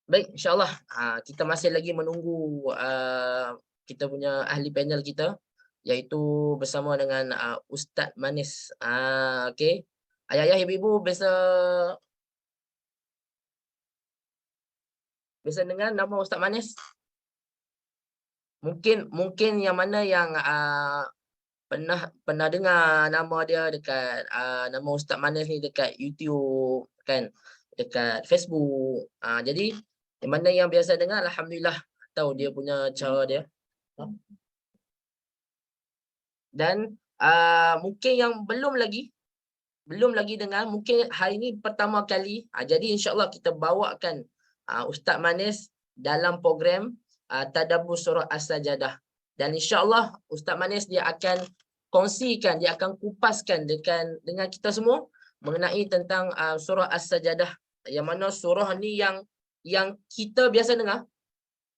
Baik, insyaAllah, kita masih lagi menunggu, kita punya ahli panel kita, iaitu bersama dengan, Ustaz Manis. Okey. Ayah-ayah, ibu-ibu biasa biasa dengar nama Ustaz Manis? Mungkin mungkin yang mana yang, pernah pernah dengar nama dia dekat, nama Ustaz Manis ni dekat YouTube kan, dekat Facebook. Jadi yang mana yang biasa dengar, alhamdulillah tahu dia punya cara dia. Dan, mungkin yang belum lagi dengar, mungkin hari ini pertama kali, jadi insya-Allah kita bawakan, Ustaz Manis dalam program, Tadabbur Surah As-Sajadah. Dan insya-Allah Ustaz Manis dia akan kongsikan, dia akan kupaskan dengan kita semua mengenai tentang, surah As-Sajadah, yang mana surah ni yang kita biasa dengar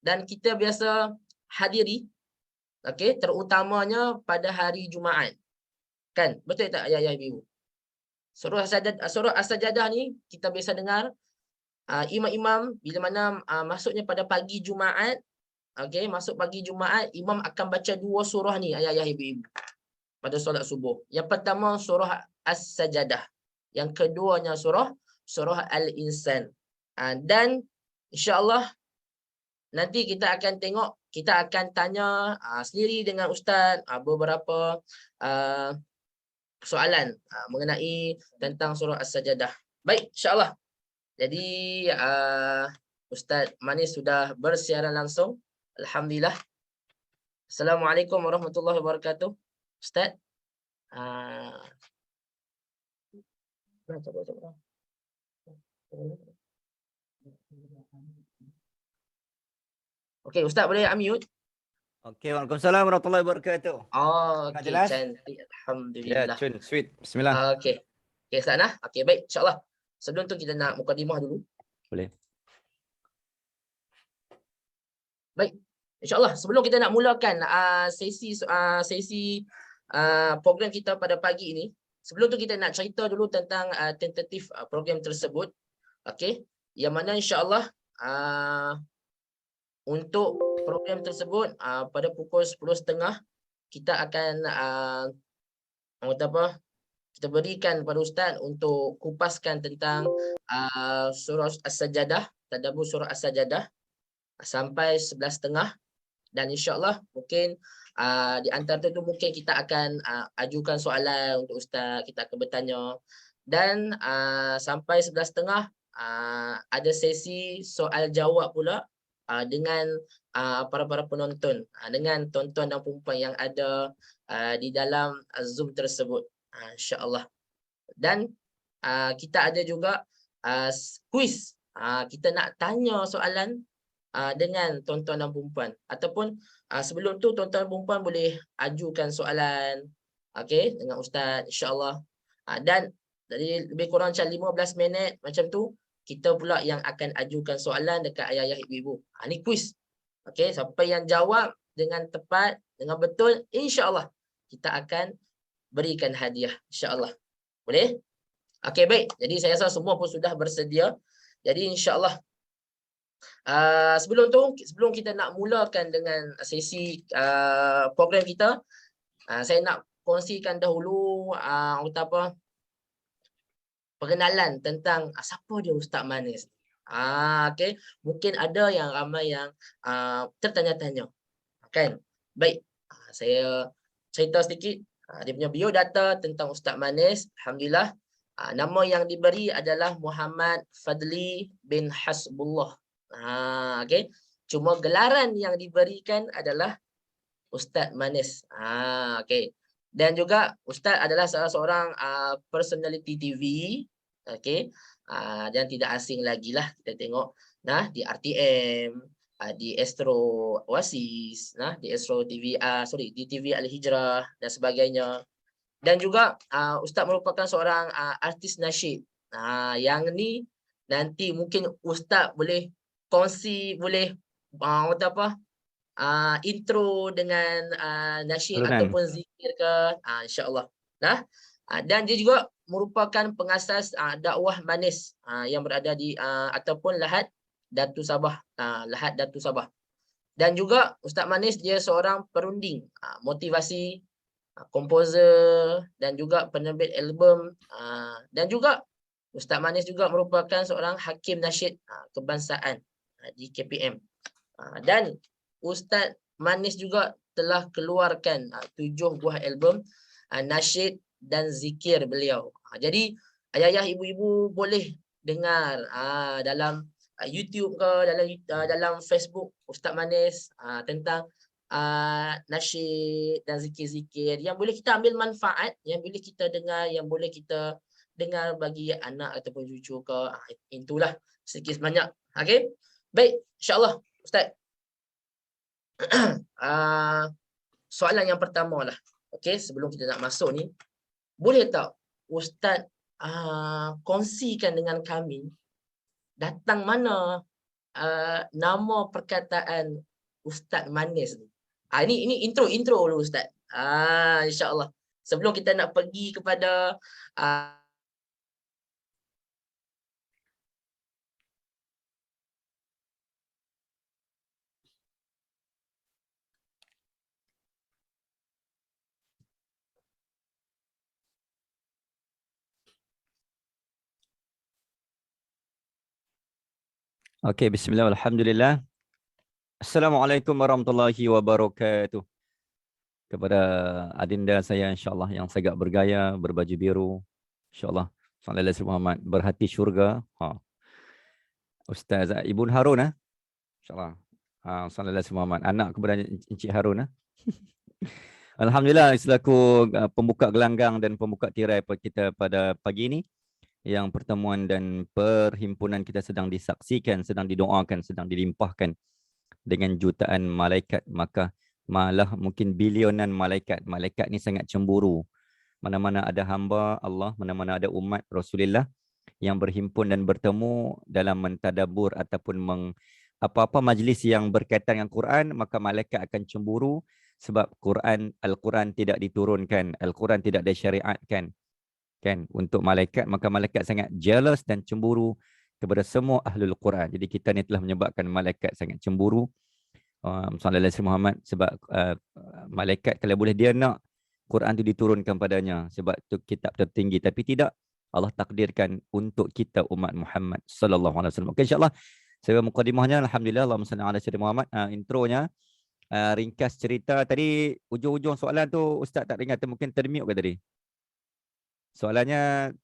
dan kita biasa hadiri, okey, terutamanya pada hari Jumaat, kan? Betul tak ayah-ayah, ibu-ibu? Surah As-Sajadah ni kita biasa dengar, imam-imam bila mana, masuknya pada pagi Jumaat, okey, masuk pagi Jumaat, imam akan baca 2 surah ni ayah-ayah, ibu-ibu, pada solat subuh. Yang pertama surah As-Sajadah, yang keduanya surah Al-Insan. Dan insya-Allah nanti kita akan tengok, kita akan tanya, sendiri dengan ustaz, beberapa, ah, soalan, mengenai tentang surah As-Sajadah. Baik, insya-Allah. Jadi, Ustaz Manis sudah bersiaran langsung. Alhamdulillah. Assalamualaikum warahmatullahi wabarakatuh. Ustaz. Ah, coba coba. Okey, Ustaz boleh unmute? Okey, waalaikumsalam warahmatullahi wabarakatuh. Oh, Dengar okey, jelas? cantik. Ya, Alhamdulillah. cun, sweet. Bismillah. Okey. Okey, Ustaz nah. Okey, baik, insya-Allah. Sebelum tu kita nak mukadimah dulu. Boleh. Baik, insya-Allah sebelum kita nak mulakan, sesi program kita pada pagi ini, sebelum tu kita nak cerita dulu tentang, tentatif, program tersebut. Okey, yang mana insya-Allah, untuk program tersebut, pada pukul 10.30 kita akan, orang kata apa, kita berikan kepada ustaz untuk kupaskan tentang, surah As-Sajadah, tadabbur surah As-Sajadah sampai 11.30. Dan insya-Allah mungkin, di antara tu mungkin kita akan, ajukan soalan untuk ustaz, kita akan bertanya. Dan, sampai 11.30, ada sesi soal jawab pula, dengan, para penonton, dengan tuan-tuan dan puan yang ada, di dalam, Zoom tersebut, insya-Allah. Dan, kita ada juga, kuis, kita nak tanya soalan, dengan tuan-tuan dan puan, ataupun, sebelum tu tuan-tuan dan puan boleh ajukan soalan, okey, dengan ustaz insya-Allah. Dan dari lebih kurang macam 15 minit macam tu, kita pula yang akan ajukan soalan dekat ayah-ayah, ibu-ibu. Ni kuis. Okey, siapa yang jawab dengan tepat, dengan betul, insya-Allah kita akan berikan hadiah, insya-Allah. Boleh? Okey, baik. Jadi saya rasa semua pun sudah bersedia. Jadi insya-Allah, sebelum kita nak mulakan dengan sesi, program kita, saya nak kongsikan dahulu, orang kata apa, perkenalan tentang, siapa dia Ustaz Manis. Okey, mungkin ada yang ramai yang, tertanya-tanya, kan? Baik, saya cerita sedikit, dia punya biodata tentang Ustaz Manis. Alhamdulillah, nama yang diberi adalah Muhammad Fadli bin Hasbullah. Okey. Cuma gelaran yang diberikan adalah Ustaz Manis. Okey. Dan juga Ustaz adalah salah seorang, personality TV, okey. Dan tidak asing lagi lah kita tengok, nah, di RTM, di Astro Oasis, nah, di Astro TV, di TV Al-Hijrah dan sebagainya. Dan juga, Ustaz merupakan seorang, artis nasyid. Yang ni nanti mungkin Ustaz boleh kongsi, boleh, orang kata apa, intro dengan, nasyid Alunan. ataupun zikir ke, insya-Allah. Nah, Dan dia juga merupakan pengasas dakwah Manis yang berada di ataupun Lahad Datu Sabah, Lahad Datu Sabah. Dan juga Ustaz Manis dia seorang perunding motivasi, komposer dan juga penerbit album, dan juga Ustaz Manis juga merupakan seorang hakim nasyid kebangsaan di KPM. Dan Ustaz Manis juga telah keluarkan 7 buah album nasyid dan zikir beliau. Jadi ayah-ayah, ibu-ibu boleh dengar dalam YouTube ke dalam Facebook Ustaz Manis tentang nasyid dan zikir-zikir yang boleh kita ambil manfaat, yang boleh kita dengar, yang boleh kita dengar bagi anak ataupun cucu ke. Itulah sedikit sebanyak. Okey. Baik, insya-Allah Ustaz. Soalan yang pertama lah. Okey, sebelum kita nak masuk ni, boleh tak Ustaz kongsikan dengan kami datang mana nama perkataan Ustaz Manis ni? Ini intro dulu Ustaz. Insya-Allah. Sebelum kita nak pergi kepada Okey, bismillah, alhamdulillah. Assalamualaikum warahmatullahi wabarakatuh. Kepada adinda saya insya-Allah yang sangat bergaya, berbaju biru, insya-Allah sallallahu alaihi Muhammad, berhati syurga. Ustaz Ibn Harun insya-Allah. Sallallahu alaihi Muhammad, anak kepada Encik Harun Alhamdulillah, selaku pembuka gelanggang dan pembuka tirai kita pada pagi ini, yang pertemuan dan perhimpunan kita sedang disaksikan, sedang didoakan, sedang dilimpahkan dengan jutaan malaikat, maka malah mungkin bilionan malaikat. Malaikat ni sangat cemburu. Mana-mana ada hamba Allah, mana-mana ada umat Rasulullah yang berhimpun dan bertemu dalam mentadabur ataupun apa-apa majlis yang berkaitan dengan Quran, maka malaikat akan cemburu sebab Al-Quran tidak diturunkan, Al-Quran tidak disyariatkan kan untuk malaikat, maka malaikat sangat jealous dan cemburu kepada semua ahlul Quran. Jadi kita ni telah menyebabkan malaikat sangat cemburu sallallahu alaihi Muhammad sebab malaikat kalau boleh dia nak Quran itu diturunkan padanya sebab itu kitab tertinggi, tapi tidak, Allah takdirkan untuk kita umat Muhammad sallallahu alaihi wasallam. Okey, insya-Allah saya mukadimahnya alhamdulillah, Allahumma salli ala sayyidina Muhammad. Intronya ringkas cerita tadi, ujung-ujung soalan tu Ustaz tak ingat, mungkin termute ke tadi? Soalannya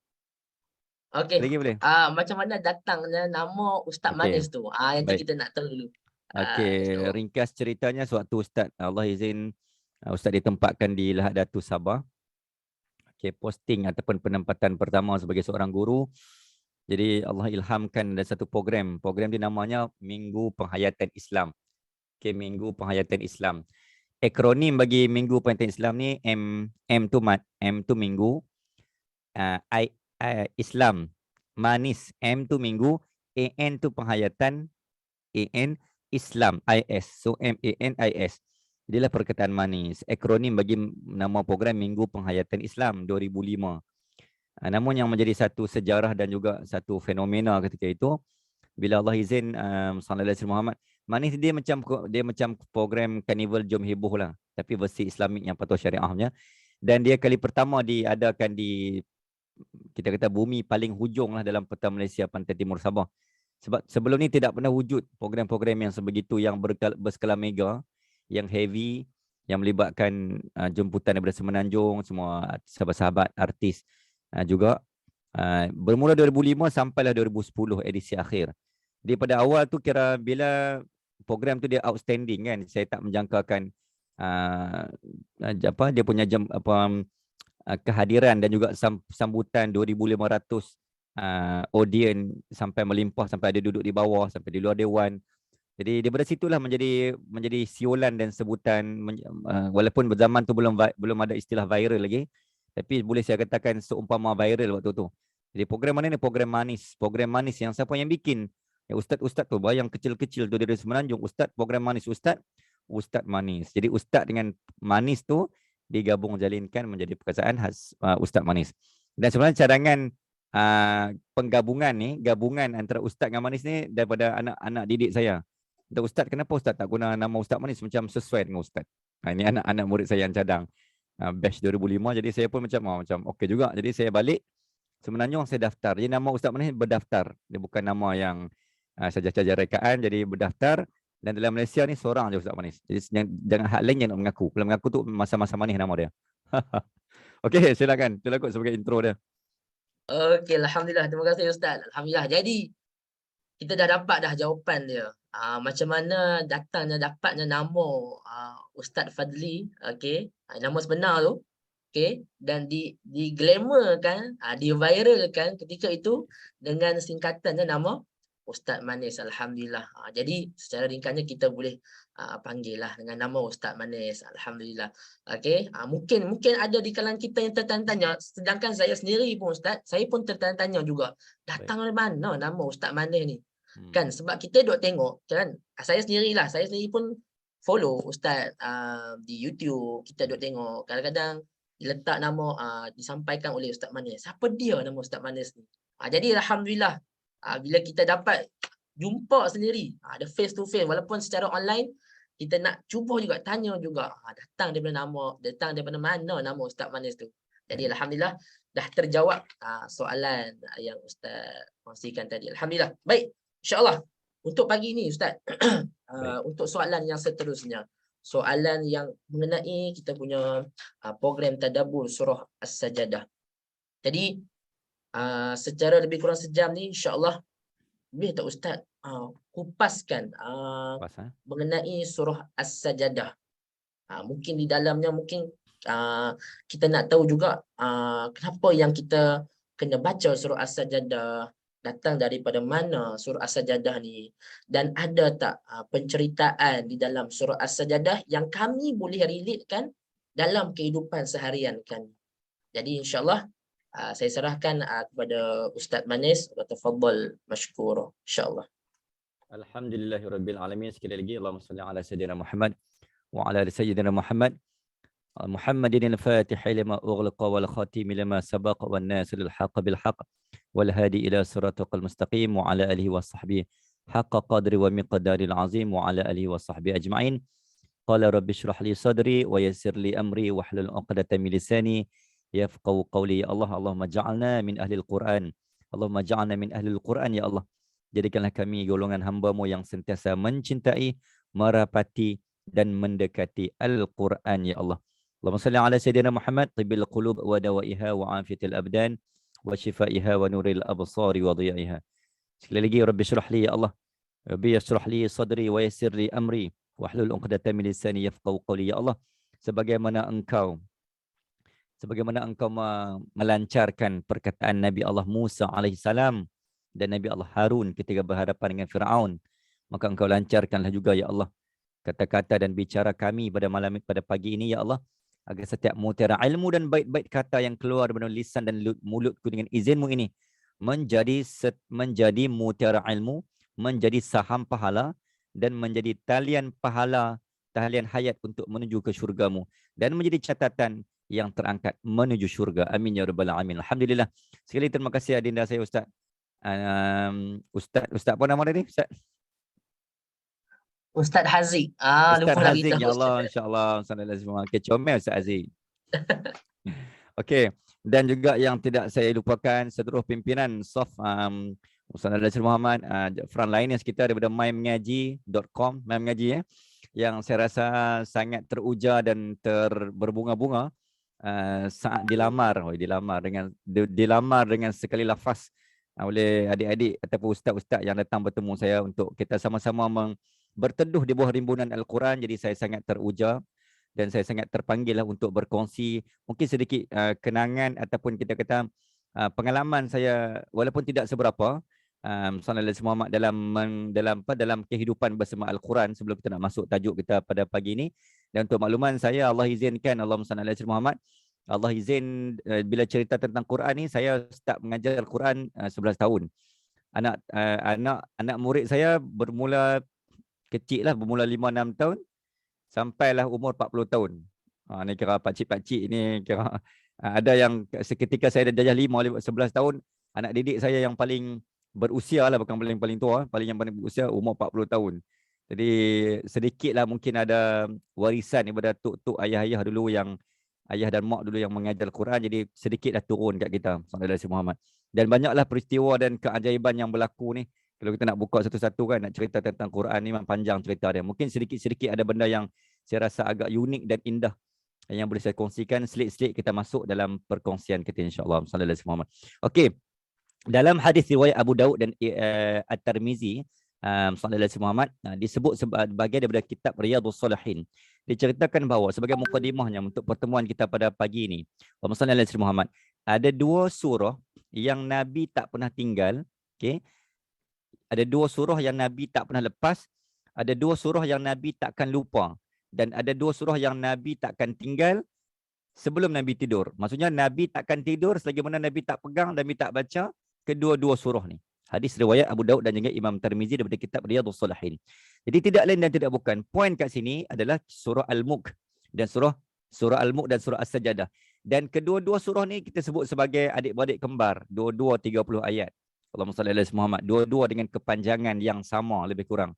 okey. lagi boleh? Macam mana datangnya nama Ustaz Manis tu? Yang tu Baik. kita nak tahu dulu. Okey, ringkas ceritanya sewaktu Ustaz, Allah izin Ustaz ditempatkan di Lahad Datu Sabah. Okey, posting ataupun penempatan pertama sebagai seorang guru. Jadi Allah ilhamkan ada satu program. Program dia namanya Minggu Penghayatan Islam. Okey, Minggu Penghayatan Islam. Akronim bagi Minggu Penghayatan Islam ni M tu minggu, Islam, manis, M tu minggu, AN tu penghayatan, AN Islam, IS. So MANIS. Inilah perkataan manis. Akronim bagi nama program Minggu Penghayatan Islam 2005. Namun yang menjadi satu sejarah dan juga satu fenomena ketika itu, bila Allah izin sallallahu alaihi Muhammad, manis dia macam program Karnival Jom Heboh lah, tapi versi Islamik yang patuh syariahnya. Dan dia kali pertama diadakan di, kita kata, bumi paling hujung lah dalam peta Malaysia, pantai timur Sabah. Sebab sebelum ni tidak pernah wujud program-program yang sebegitu, yang berskala mega, yang heavy, yang melibatkan jemputan daripada Semenanjung, semua sahabat-sahabat artis juga. Bermula 2005 sampailah 2010 edisi akhir. Di pada awal tu kira bila program tu dia outstanding kan, saya tak menjangkakan dia punya kehadiran dan juga sambutan 2,500 audien sampai melimpah, sampai ada duduk di bawah, sampai di luar dewan. Jadi daripada situlah menjadi siulan dan sebutan, walaupun zaman tu belum ada istilah viral lagi, tapi boleh saya katakan seumpama viral waktu tu. Jadi program mana ni? Program manis. Program manis yang siapa yang bikin? Ya, ustaz-ustaz tu, yang kecil-kecil tu dari Semenanjung. Ustaz, program manis. Ustaz manis. Jadi ustaz dengan manis tu digabung jalinkan menjadi perkataan khas Ustaz Manis. Dan sebenarnya cadangan penggabungan ni, gabungan antara Ustaz dengan Manis ni daripada anak-anak didik saya. Kata, Ustaz, kenapa Ustaz tak guna nama Ustaz Manis macam sesuai dengan Ustaz? Ini anak-anak murid saya yang cadang. Batch 2005, jadi saya pun macam okey juga. Jadi saya balik, semenanjung saya daftar. Jadi nama Ustaz Manis berdaftar. Dia bukan nama yang saja-saja rekaan, jadi berdaftar. Dan dalam Malaysia ni seorang je Ustaz Manis. Jadi jangan hak lain yang nak mengaku. Kalau mengaku tu masa-masa Manis nama dia. Okey, silakan. Itulah kot sebagai intro dia. Okey, alhamdulillah. Terima kasih Ustaz. Alhamdulillah. Jadi kita dah dapat dah jawapan dia. Macam mana dapatnya nama Ustaz Fadli, okey. Nama sebenar tu. Okey, dan di glamourkan, diviralkan ketika itu dengan singkatannya nama Ustaz Manis. Alhamdulillah. Jadi secara ringkasnya kita boleh panggil lah dengan nama Ustaz Manis. Alhamdulillah. Okey, mungkin ada di kalangan kita yang tertanya-tanya, sedangkan saya sendiri pun Ustaz, saya pun tertanya-tanya juga, datang dari mana nama Ustaz Manis ni? Kan sebab kita duk tengok kan, saya sendiri pun follow Ustaz di YouTube. Kita duk tengok kadang-kadang diletak nama disampaikan oleh Ustaz Manis. Siapa dia nama Ustaz Manis ni? Jadi alhamdulillah bila kita dapat jumpa sendiri, ada face to face walaupun secara online, kita nak cuba juga tanya juga datang daripada mana nama Ustaz Manis tu. Jadi alhamdulillah dah terjawab soalan yang Ustaz kongsikan tadi. Alhamdulillah. Baik, insya-Allah untuk pagi ni Ustaz, untuk soalan yang seterusnya. Soalan yang mengenai kita punya program tadabbur surah As-Sajdah. Jadi secara lebih kurang sejam ni insya-Allah boleh tak Ustaz kupaskan mengenai surah As-Sajdah. Mungkin di dalamnya kita nak tahu juga kenapa yang kita kena baca surah As-Sajdah, datang daripada mana surah As-Sajdah ni, dan ada tak penceritaan di dalam surah As-Sajdah yang kami boleh relatekan dalam kehidupan seharian kami. Jadi insya-Allah saya serahkan kepada Ustaz Manis, tafadhal mashkura insya-Allah. Alhamdulillahirabbil alamin. Sekali lagi Allahumma salli ala sayyidina Muhammad wa ala ali sayyidina Muhammad. Muhammadin al-Fatih lima ughliqa wal khatim lima sabaqa wan nasiril haqq bil haqq wal hadi ila siratal mustaqim wa ala alihi washabbihi haqqa qadri wa miqdaril azim wa ala alihi washabbihi ajma'in. Qala rabbi shrah li sadri wa yassir li amri wahlul 'uqdatam min lisani yafqahu qawli. Ya Allah, Allahumma ja'alna min ahli al-Quran. Allahumma ja'alna min ahli al-Quran ya Allah. Jadikanlah kami golongan hamba-Mu yang sentiasa mencintai, merapati dan mendekati Al-Quran ya Allah. Allahumma salli ala sayyidina Muhammad tibbil qulub wa dawaiha wa afiyatil abdan wa shifaiha wa nuril absari wa dhiya'iha. Sekali lagi, Rabbi syrah li ya Allah. Rabbi yashrah li sadri wa yassir li amri wahlul 'uqdatam min lisani yafqahu qawli ya Allah. Sebagaimana engkau melancarkan perkataan Nabi Allah Musa alaihissalam dan Nabi Allah Harun ketika berhadapan dengan Firaun, maka engkau lancarkanlah juga ya Allah kata-kata dan bicara kami pada pagi ini ya Allah, agar setiap mutiara ilmu dan bait-bait kata yang keluar dari lisan dan mulutku dengan izin-Mu ini menjadi mutiara ilmu, menjadi saham pahala dan menjadi talian pahala, talian hayat untuk menuju ke syurga-Mu, dan menjadi catatan yang terangkat menuju syurga. Amin ya rabbal alamin. Alhamdulillah. Sekali terima kasih adinda saya Ustaz. Ustaz apa nama dia ni? Ustaz Haziq. Ustaz Lupa lagi Haziq, tahu. ya Allah, insya-Allah. Sallallahu alaihi comel Ustaz Haziq. Okey, dan juga yang tidak saya lupakan seluruh pimpinan SOF Ustaz Nasir Muhammad, frontliners kita daripada mymengaji.com, mymengaji yang saya rasa sangat teruja dan berbunga-bunga saat dilamar dengan sekali lafaz oleh adik-adik ataupun ustaz-ustaz yang datang bertemu saya untuk kita sama-sama berteduh di bawah rimbunan Al-Quran. Jadi saya sangat teruja dan saya sangat terpanggil untuk berkongsi mungkin sedikit kenangan ataupun kita kata pengalaman saya walaupun tidak seberapa Sallallahu Alaihi Muhammad dalam kehidupan bersama Al-Quran sebelum kita nak masuk tajuk kita pada pagi ini. Dan untuk makluman saya, Allah izinkan, Allahumma salli ala Muhammad, Allah izin bila cerita tentang Quran ni, saya start mengajar Al-Quran 11 tahun. Anak murid saya bermula kecil lah, bermula 5-6 tahun sampailah umur 40 tahun. Ni kira pakcik-pakcik ni kira ada yang seketika saya dah jajah 11 tahun, anak didik saya yang paling berusia lah, bukan paling tua, yang paling berusia umur 40 tahun. Jadi sedikitlah mungkin ada warisan daripada tok-tok ayah-ayah dulu, yang ayah dan mak dulu yang mengajar Al-Quran, jadi sedikit dah turun kat kita sallallahu alaihi Muhammad. Dan banyaklah peristiwa dan keajaiban yang berlaku ni. Kalau kita nak buka satu-satu kan, nak cerita tentang Quran ni memang panjang cerita dia. Mungkin sedikit-sedikit ada benda yang saya rasa agak unik dan indah yang boleh saya kongsikan. Selit-selit kita masuk dalam perkongsian kita, insya-Allah sallallahu alaihi Muhammad. Okey. Dalam hadis riwayat Abu Daud dan At-Tirmizi sallallahu alaihi Muhammad, disebut sebagai daripada kitab Riyadhus Shalihin. Diceritakan bahawa sebagai mukadimahnya untuk pertemuan kita pada pagi ini, sallallahu alaihi Muhammad, ada 2 surah yang Nabi tak pernah tinggal. Okey. Ada 2 surah yang Nabi tak pernah lepas, ada 2 surah yang Nabi takkan lupa, dan ada 2 surah yang Nabi takkan tinggal sebelum Nabi tidur. Maksudnya Nabi takkan tidur selagi mana Nabi tak pegang, Nabi tak baca kedua-dua surah ni. Hadis riwayat Abu Daud dan juga Imam Tirmizi daripada kitab Riyadhus Shalihin. Jadi tidak lain dan tidak bukan, poin kat sini adalah surah Al-Mulk dan surah Al-Mulk dan surah As-Sajadah. Dan kedua-dua surah ni kita sebut sebagai adik-beradik kembar, dua-dua 30 ayat. Allahumma salli ala Muhammad, dua-dua dengan kepanjangan yang sama lebih kurang.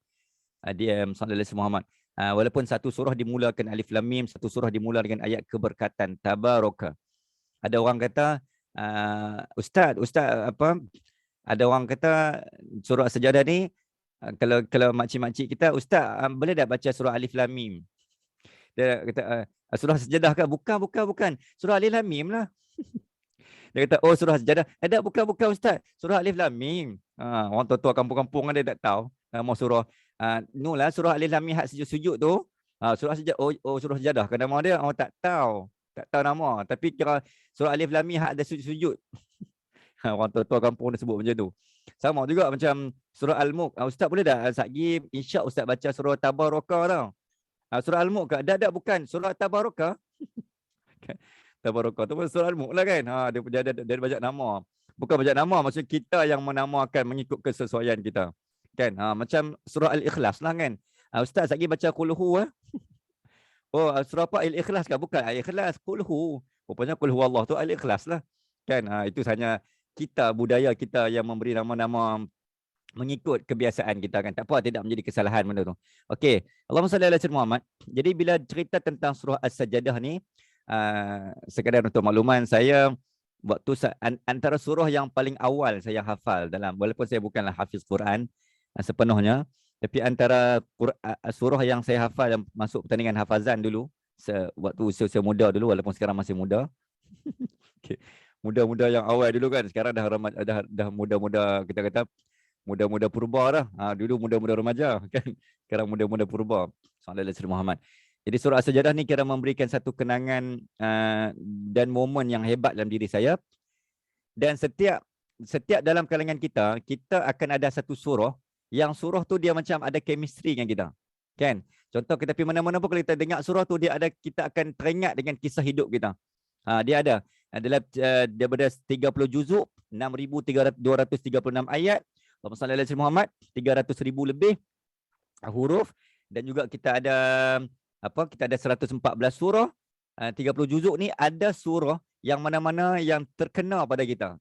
Dia sallallahu alaihi Muhammad. Walaupun satu surah dimulakan alif lam mim, satu surah dimula dengan ayat keberkatan tabaraka. Ada orang kata ustaz apa? Ada orang kata surah Sajadah ni kalau makcik-makcik kita, ustaz boleh tak baca surah alif lam mim? Dia kata surah Sajadah ke? Bukan. Surah alif lam mim lah. Dia kata, oh surah Sajadah. Tak, bukan ustaz. Surah alif lam mim. Orang tua-tua kampung-kampung dia tak tahu nama surah. Nulah surah alif lam mim hak sujud-sujud tu. Surah Sajadah. Oh surah Sajadah. Kan nama dia orang tak tahu. Tak tahu nama. Tapi kira surah alif lam mim hak ada sujud-sujud. Orang tua-tua kampung dia sebut macam tu. Sama juga macam surah Al-Mulk. Ustaz boleh tak satgi insya ustaz baca surah Tabaraka tau. Surah Al-Mulk ke? Tak, bukan. Surah Tabaraka. Tabaraka tu pun surah Al-Mulk lah kan. Dia baca nama. Bukan baca nama, maksudnya kita yang menamakan mengikut kesesuaian kita. Kan? Macam surah Al-Ikhlas lah kan. Ustaz satgi baca Qul Hu. Oh, surah apa? Al-Ikhlas ke? Bukan Al-Ikhlas, Qul Hu. Rupanya Qul Hu Allah tu Al-Ikhlas lah. Kan? Itu hanya kita, budaya kita yang memberi nama-nama mengikut kebiasaan kita kan. Tak apa, tidak menjadi kesalahan benda tu. Okey, Allahumma salli ala sayyidina Muhammad. Jadi bila cerita tentang surah As-Sajadah ni, sekadar untuk makluman, saya waktu antara surah yang paling awal saya hafal dalam, walaupun saya bukanlah hafiz Quran sepenuhnya, tapi antara surah yang saya hafal yang masuk pertandingan hafazan dulu, waktu usia muda dulu, walaupun sekarang masih muda. Okay. Muda-muda yang awal dulu kan, sekarang dah muda-muda, kita kata muda-muda purba dah. Dulu muda-muda remaja kan, sekarang muda-muda purba. Sallallahu alaihi Muhammad. Jadi surah As-Sajadah ni kira memberikan satu kenangan dan momen yang hebat dalam diri saya. Dan setiap dalam kalangan kita akan ada satu surah yang surah tu dia macam ada chemistry dengan kita. Kan? Contoh kita pergi mana-mana pun kalau kita dengar surah tu, kita akan teringat dengan kisah hidup kita. Dia ada adalah daripada 30 juzuk, 6,236 ayat, Allahumma salli ala Muhammad, 300,000 lebih huruf, dan juga kita ada 114 surah, 30 juzuk ni ada surah yang mana-mana yang terkena pada kita.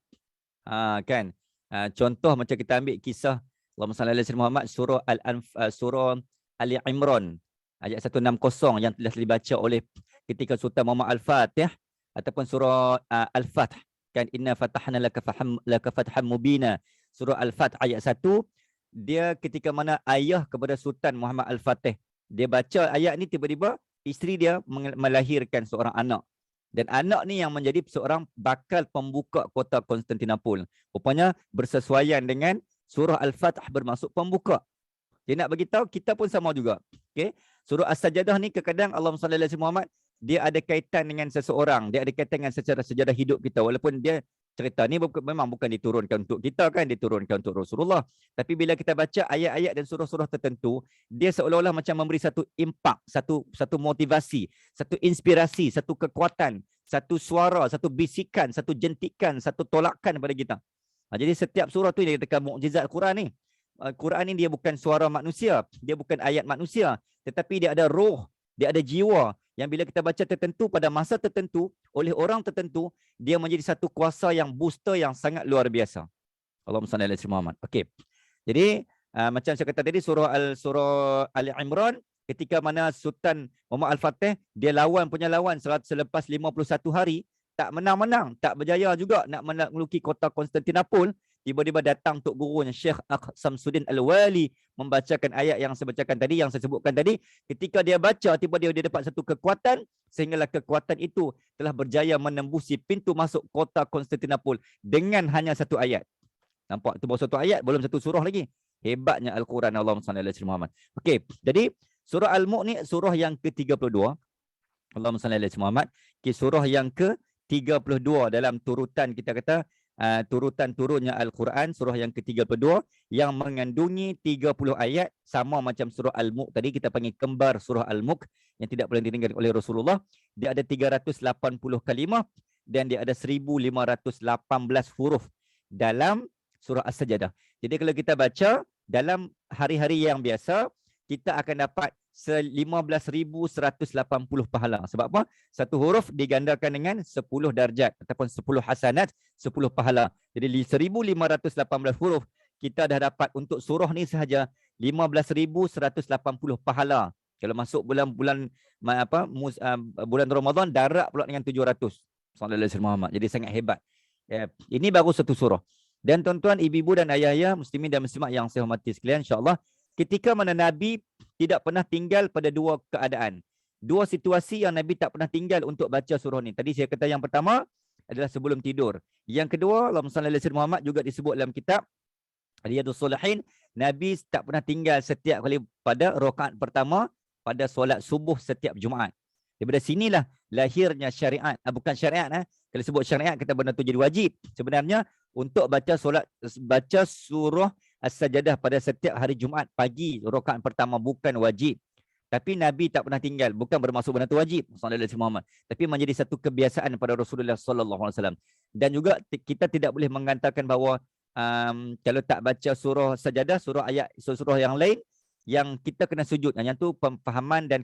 Kan? Contoh macam kita ambil kisah Allahumma salli ala Muhammad, surah Ali Imran ayat 160 yang telah dibaca oleh ketika Sultan Muhammad Al-Fatih, ataupun surah Al-Fath kan, inna fatahna laka fathan mubina. Surah Al-Fath ayat 1, dia ketika mana ayah kepada Sultan Muhammad Al-Fatih, dia baca ayat ni, tiba-tiba isteri dia melahirkan seorang anak, dan anak ni yang menjadi seorang bakal pembuka kota Konstantinopel. Rupanya bersesuaian dengan surah Al-Fath bermaksud pembuka. Dia nak bagi tahu kita pun sama juga. Okey, surah As-Sajadah ni kadang-kadang Allahumma salli ala Muhammad, dia ada kaitan dengan seseorang, dia ada kaitan dengan sejarah hidup kita, walaupun dia cerita ni memang bukan diturunkan untuk kita kan, diturunkan untuk Rasulullah. Tapi bila kita baca ayat-ayat dan surah-surah tertentu, dia seolah-olah macam memberi satu impak, satu motivasi, satu inspirasi, satu kekuatan, satu suara, satu bisikan, satu jentikan, satu tolakan pada kita. Jadi setiap surah tu dia katakan mukjizat Quran ni. Quran ni dia bukan suara manusia, dia bukan ayat manusia, tetapi dia ada roh, dia ada jiwa, yang bila kita baca tertentu pada masa tertentu oleh orang tertentu, dia menjadi satu kuasa yang booster yang sangat luar biasa. Allahumma salli ala sayyidina Muhammad. Okey. Jadi macam saya kata tadi, surah Ali Imran, ketika mana Sultan Muhammad Al-Fatih dia lawan selepas 51 hari, tak menang-menang, tak berjaya juga nak menaklukki kota Konstantinopel, tiba-tiba datang Tok Gurunya Syekh Samsuddin Al-Wali membacakan ayat yang saya bacakan tadi, yang saya sebutkan tadi. Ketika dia baca, tiba-tiba dia dapat satu kekuatan, sehinggalah kekuatan itu telah berjaya menembusi pintu masuk kota Konstantinopel dengan hanya satu ayat. Nampak? Itu baru satu ayat, belum satu surah lagi. Hebatnya Al-Quran. Allahumma salli ala sayyidina Muhammad. Okey, jadi surah Al-Mulk ni surah yang ke-32. Allahumma salli ala sayyidina Muhammad. Okay, surah yang ke-32 dalam turutan, kita kata turutan turunnya Al-Quran, surah yang ke-32 yang mengandungi 30 ayat, sama macam surah Al-Mulk tadi, kita panggil kembar surah Al-Mulk yang tidak boleh ditinggalkan oleh Rasulullah. Dia ada 380 kalimah dan dia ada 1518 huruf dalam surah As-Sajadah. Jadi kalau kita baca dalam hari-hari yang biasa, kita akan dapat 15,180 pahala. Sebab apa? Satu huruf digandakan dengan 10 darjat ataupun 10 hasanat, 10 pahala. Jadi 1518 huruf, kita dah dapat untuk surah ni sahaja 15,180 pahala. Kalau masuk bulan Ramadan, darat pula dengan 700. Sallallahu alaihi wasallam. Jadi sangat hebat. Ini baru satu surah. Dan tuan-tuan, ibu-ibu dan ayah-ayah, muslimin dan muslimat yang saya hormati sekalian, insya-Allah, ketika mana Nabi tidak pernah tinggal pada dua keadaan. Dua situasi yang Nabi tak pernah tinggal untuk baca surah ni. Tadi saya kata yang pertama adalah sebelum tidur. Yang kedua, Allahumma salli ala sayyidina Muhammad, juga disebut dalam kitab Riyadhus Shalihin, Nabi tak pernah tinggal setiap kali pada rakaat pertama pada solat subuh setiap Jumaat. Daripada sinilah lahirnya syariat. Bukan syariat. Kalau sebut syariat, kata benda tu jadi wajib. Sebenarnya untuk baca surah As-Sajadah pada setiap hari Jumaat pagi, rakaat pertama, bukan wajib. Tapi Nabi tak pernah tinggal, bukan bermaksud benda tu wajib, sallallahu alaihi wasallam, tapi menjadi satu kebiasaan pada Rasulullah sallallahu alaihi wasallam. Dan juga kita tidak boleh mengatakan bahawa kalau tak baca surah Sajadah, surah yang lain, yang kita kena sujud. Yang tu pemahaman dan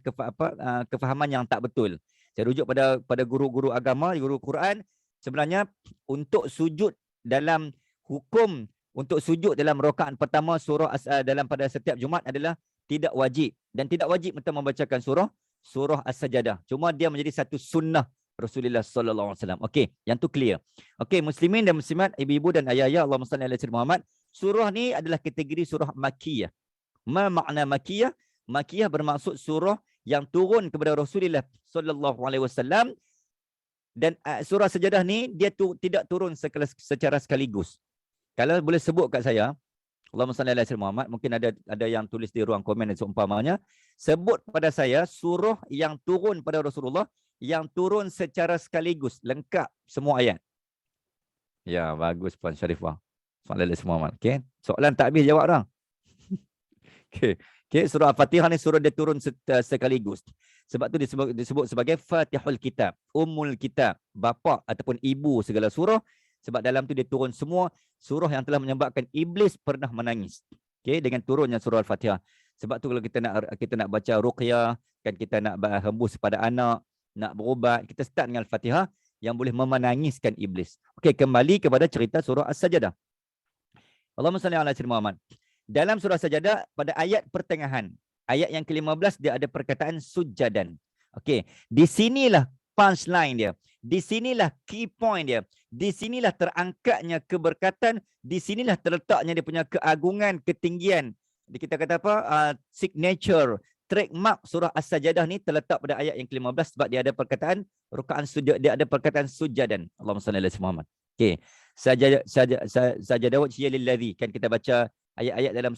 kefahaman yang tak betul. Saya rujuk pada guru-guru agama, guru Quran, sebenarnya untuk sujud dalam hukum, untuk sujud dalam rakaat pertama surah dalam pada setiap Jumaat adalah tidak wajib, dan tidak wajib untuk membacakan surah As-Sajadah. Cuma dia menjadi satu sunnah Rasulullah sallallahu alaihi wasallam. Okey, yang tu clear. Okey, muslimin dan muslimat, ibu-ibu dan ayah-ayah, Allahumma salli ala sayyidina Muhammad. Surah ni adalah kategori surah Makkiyah. Ma makna Makkiyah? Makkiyah bermaksud surah yang turun kepada Rasulullah sallallahu alaihi wasallam. Dan surah Sajadah ni dia tidak turun secara sekaligus. Kalau boleh sebut kat saya, Allahumma salli ala sayyidina Muhammad, mungkin ada yang tulis di ruang komen dan seumpamanya, sebut pada saya surah yang turun pada Rasulullah, yang turun secara sekaligus, lengkap semua ayat. Ya, bagus Puan Syarifah. Sallallahu alaihi wasallam. Okey, soalan tak habis jawab dah. Okey, surah Al-Fatihah ni surah dia turun sekaligus. Sebab tu disebut sebagai Fatihul Kitab, Ummul Kitab, bapa ataupun ibu segala surah. Sebab dalam tu dia turun semua surah yang telah menyebabkan iblis pernah menangis. Okey, dengan turunnya surah Al-Fatihah. Sebab tu kalau kita nak baca ruqyah, kan kita nak hembus pada anak, nak berubat, kita start dengan Al-Fatihah yang boleh memenangiskan iblis. Okey, kembali kepada cerita surah As-Sajadah. Allahumma salli ala sayyidina Muhammad. Dalam surah Sajadah pada ayat pertengahan, ayat yang ke-15, dia ada perkataan sujadan. Okey, di sinilah punchline dia. Di sinilah key point dia. Di sinilah terangkatnya keberkatan, di sinilah terletaknya dia punya keagungan, ketinggian. Kita kata apa? Signature, trademark surah As-Sajadah ni terletak pada ayat yang ke-15 sebab dia ada perkataan rakaat sujud, dia ada perkataan sujadan. Allahumma salli ala Muhammad. Okey. Sajadah wajhiya lillazi, kan kita baca ayat-ayat dalam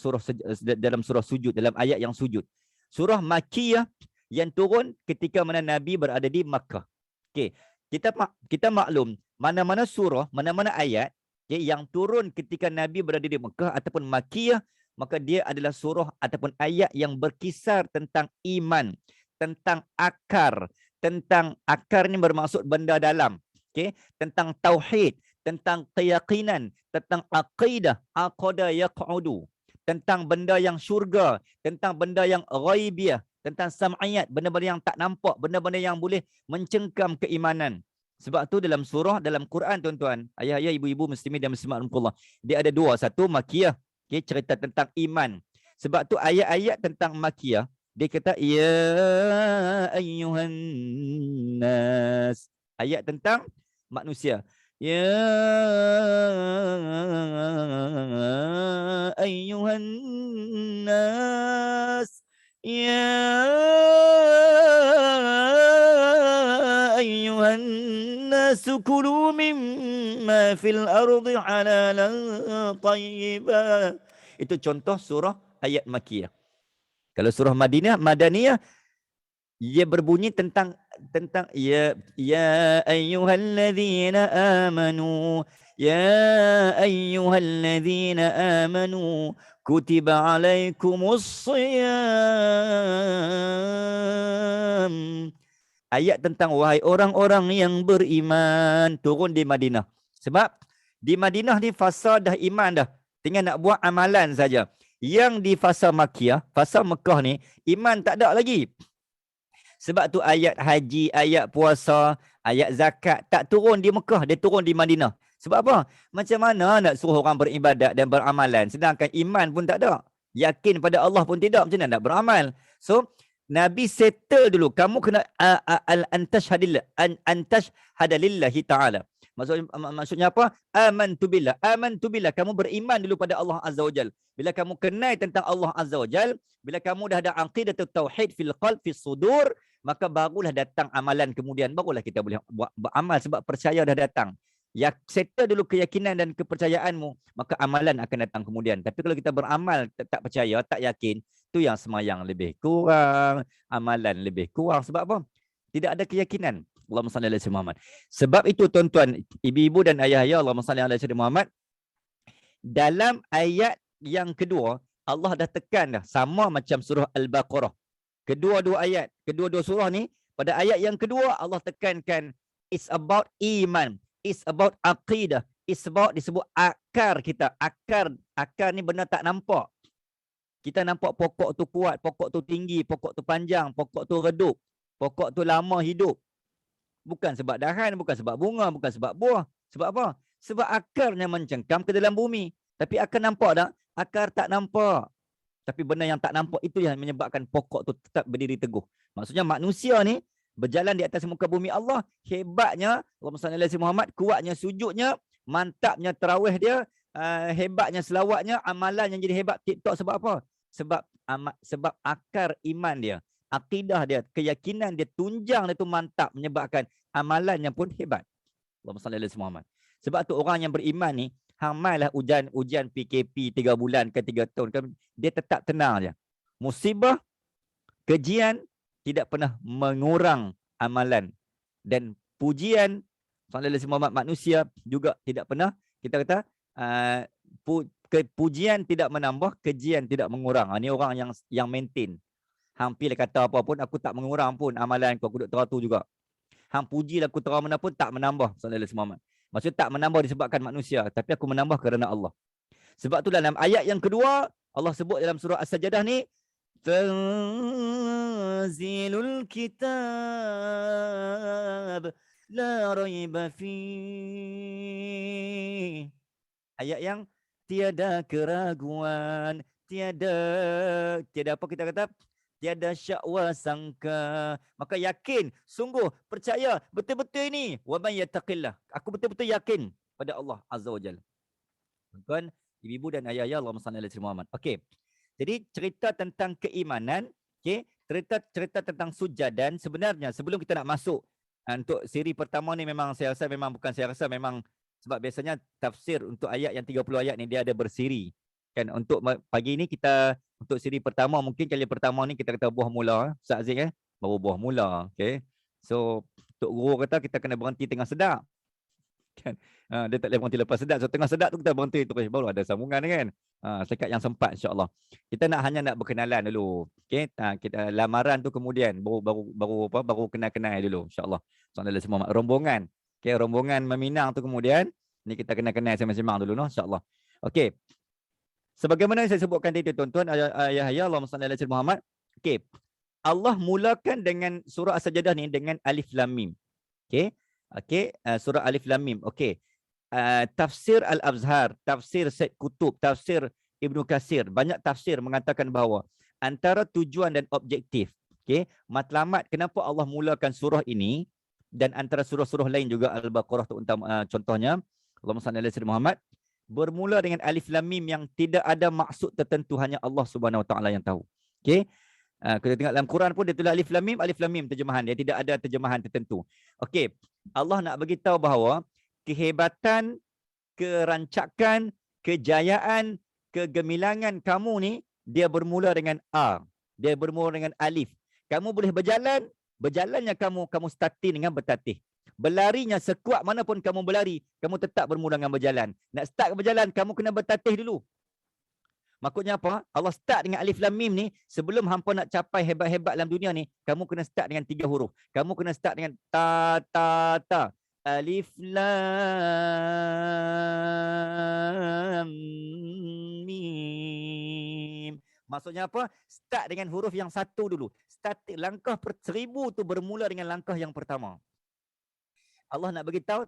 surah sujud, dalam ayat yang sujud. Surah Makkiyah yang turun ketika mana Nabi berada di Makkah. Okey, kita maklum mana-mana surah, mana-mana ayat yang turun ketika Nabi berada di Makkah ataupun Makkiyah, maka dia adalah surah ataupun ayat yang berkisar tentang iman, tentang akar. Tentang akar ni bermaksud benda dalam. Okey, tentang tauhid, tentang keyakinan, tentang aqidah, aqada yaq'udu, tentang benda yang syurga, tentang benda yang ghaibiyah, tentang sam'iyat, benda-benda yang tak nampak, benda-benda yang boleh mencengkam keimanan. Sebab tu dalam surah, dalam Quran tuan-tuan, ayah-ayah, ibu-ibu, muslimin dan muslimat rahmatullah, dia ada dua. Satu makiyah, okay, cerita tentang iman. Sebab tu ayat-ayat tentang makiyah, dia kata, ya ayyuhan nas. Ayat tentang manusia. Ya ayyuhan nas. Ya ayyuhan nas kulu mimma fil ardi halalan tayyiban. Itu contoh surah ayat makiyah. Kalau surah Madaniyah, ia berbunyi tentang ya ayyuhalladzina amanu, ya ayyuhalladzina amanu kutiba alaikumus shiyam. Ayat tentang wahai orang-orang yang beriman, turun di Madinah. Sebab di Madinah ni fasa dah iman dah, tinggal nak buat amalan saja. Yang di fasa Makkiyah, fasa Mekah ni, iman tak ada lagi. Sebab tu ayat haji, ayat puasa, ayat zakat tak turun di Mekah, dia turun di Madinah. Sebab apa? Macam mana nak suruh orang beribadat dan beramalan sedangkan iman pun tak ada. Yakin pada Allah pun tidak, macam mana nak beramal? So, Nabi settle dulu. Kamu kena antashhadalillahi ta'ala. Maksudnya apa? Amantu billah. Kamu beriman dulu pada Allah Azza wa Jal. Bila kamu kenal tentang Allah Azza wa Jal, bila kamu dah ada aqidatut tauhid fil qalb, fis sudur, maka barulah datang amalan kemudian. Barulah kita boleh beramal sebab percaya dah datang. Ya, settle dulu keyakinan dan kepercayaanmu, maka amalan akan datang kemudian. Tapi kalau kita beramal tak percaya, tak yakin, tu yang semayang lebih kurang, amalan lebih kurang. Sebab apa? Tidak ada keyakinan. Allahumma salli ala sayyidina Muhammad. Sebab itu tuan-tuan, ibu-ibu dan ayah-ayah, Allahumma salli ala sayyidina Muhammad, dalam ayat yang kedua, Allah dah tekan dah, sama macam surah Al-Baqarah. Kedua-dua ayat, kedua-dua surah ni, pada ayat yang kedua Allah tekankan it's about iman, it's about aqidah, it's about disebut akar kita. Akar ni benda tak nampak. Kita nampak pokok tu kuat, pokok tu tinggi, pokok tu panjang, pokok tu redup, pokok tu lama hidup. Bukan sebab dahan, bukan sebab bunga, bukan sebab buah. Sebab apa? Sebab akarnya mencengkam ke dalam bumi. Tapi akar nampak tak? Akar tak nampak. Tapi benda yang tak nampak itu yang menyebabkan pokok tu tetap berdiri teguh. Maksudnya manusia ni berjalan di atas muka bumi Allah, hebatnya, Allahumma salli ala sayyidina Muhammad, kuatnya sujudnya, mantapnya tarawih dia, hebatnya selawatnya, amalan yang jadi hebat TikTok sebab apa? Sebab akar iman dia, akidah dia, keyakinan dia, tunjang dia tu mantap, menyebabkan amalannya pun hebat. Allahumma salli ala sayyidina Muhammad. Sebab tu orang yang beriman ni, hang mailah ujian PKP 3 bulan ke 3 tahun kan, dia tetap tenang je. Musibah, kejian tidak pernah mengurang amalan, dan pujian sallallahu alaihi wasallam manusia juga tidak pernah, kita kata pujian tidak menambah, kejian tidak mengurang. Ini orang yang maintain. Hang pilih kata apa pun, aku tak mengurang pun amalan aku duk teratur juga. Hang puji aku terang mana pun tak menambah sallallahu alaihi wasallam. Maksud tak menambah disebabkan manusia, tapi aku menambah kerana Allah. Sebab tu dalam ayat yang kedua Allah sebut dalam surah As-Sajdah ni, tanzilul kitab la raiba fi. Ayat yang tiada keraguan, tiada apa kita kata? Tiada syakwa sangka. Maka yakin, sungguh, percaya, betul-betul ini. Wa man yattaqillah. Aku betul-betul yakin pada Allah Azza wa Jalla. Tuan, ibu dan ayah-ayah, Allahumma salli ala sayyidina Muhammad. Okey. Jadi cerita tentang keimanan, okey, cerita tentang sujadan, sebenarnya sebelum kita nak masuk untuk siri pertama ni, memang saya rasa memang sebab biasanya tafsir untuk ayat yang 30 ayat ni dia ada bersiri. Kan, untuk pagi ni kita untuk siri pertama, mungkin kali pertama ni kita kata buah mula, Ustaz Aziz baru buah mula, okey. So Tok Guru kata kita kena berhenti tengah sedap. Kan? Dia tak boleh berhenti lepas sedap. So tengah sedap tu kita berhenti terus, baru ada sambungan kan. Sekat yang sempat, insya-Allah. Kita hanya nak berkenalan dulu. Okey, kita lamaran tu kemudian baru kenal-kenal dulu, insya-Allah. Sallallahu alaihi wasallam rombongan. Okey, rombongan meminang tu kemudian ni kita kenal-kenal sama-sama dulu, no, insya-Allah. Okey. Sebagaimana saya sebutkan tadi tuan-tuan, ayah-ayah, Allahumma salli ala sayyidina Muhammad. Okey. Allah mulakan dengan surah As-Sajdah ni dengan Alif Lam Mim. Okey. Okey, surah Alif Lam Mim. Okey. Tafsir Al-Azhar, tafsir Said Qutb, tafsir Ibnu Katsir, banyak tafsir mengatakan bahawa antara tujuan dan objektif, okey, matlamat kenapa Allah mulakan surah ini dan antara surah-surah lain juga Al-Baqarah contohnya, Allahumma salli ala sayyidina Muhammad, bermula dengan Alif Lam Mim yang tidak ada maksud tertentu, hanya Allah Subhanahu Wa Taala yang tahu. Okey. Kita tengok dalam Quran pun dia tulis Alif Lam Mim terjemahan, dia tidak ada terjemahan tertentu. Okey. Allah nak bagi tahu bahawa kehebatan, kerancakan, kejayaan, kegemilangan kamu ni, dia bermula dengan A. Dia bermula dengan Alif. Kamu boleh berjalan, berjalannya kamu starting dengan bertatih. Berlarinya sekuat mana pun kamu berlari, kamu tetap bermula dengan berjalan. Nak start berjalan, kamu kena bertatih dulu. Maksudnya apa? Allah start dengan Alif Lam Mim ni, sebelum hampa nak capai hebat-hebat dalam dunia ni, kamu kena start dengan 3 huruf. Kamu kena start dengan ta. Alif Lam Mim. Maksudnya apa? Start dengan huruf yang satu dulu. Start langkah 1000 tu bermula dengan langkah yang pertama. Allah nak bagi tahu,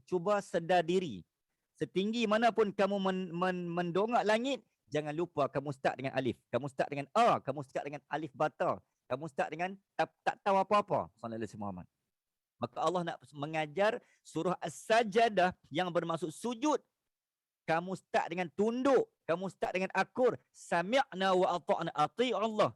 cuba sedar diri. Setinggi mana pun kamu mendongak langit, jangan lupa kamu start dengan alif. Kamu start dengan A. Kamu start dengan alif bata. Kamu start dengan tak tahu apa-apa. Sallallahu alaihi wasallam. Maka Allah nak mengajar surah As-Sajdah yang bermaksud sujud. Kamu start dengan tunduk. Kamu start dengan akur. Sami'na wa ata'na, ati' Allah.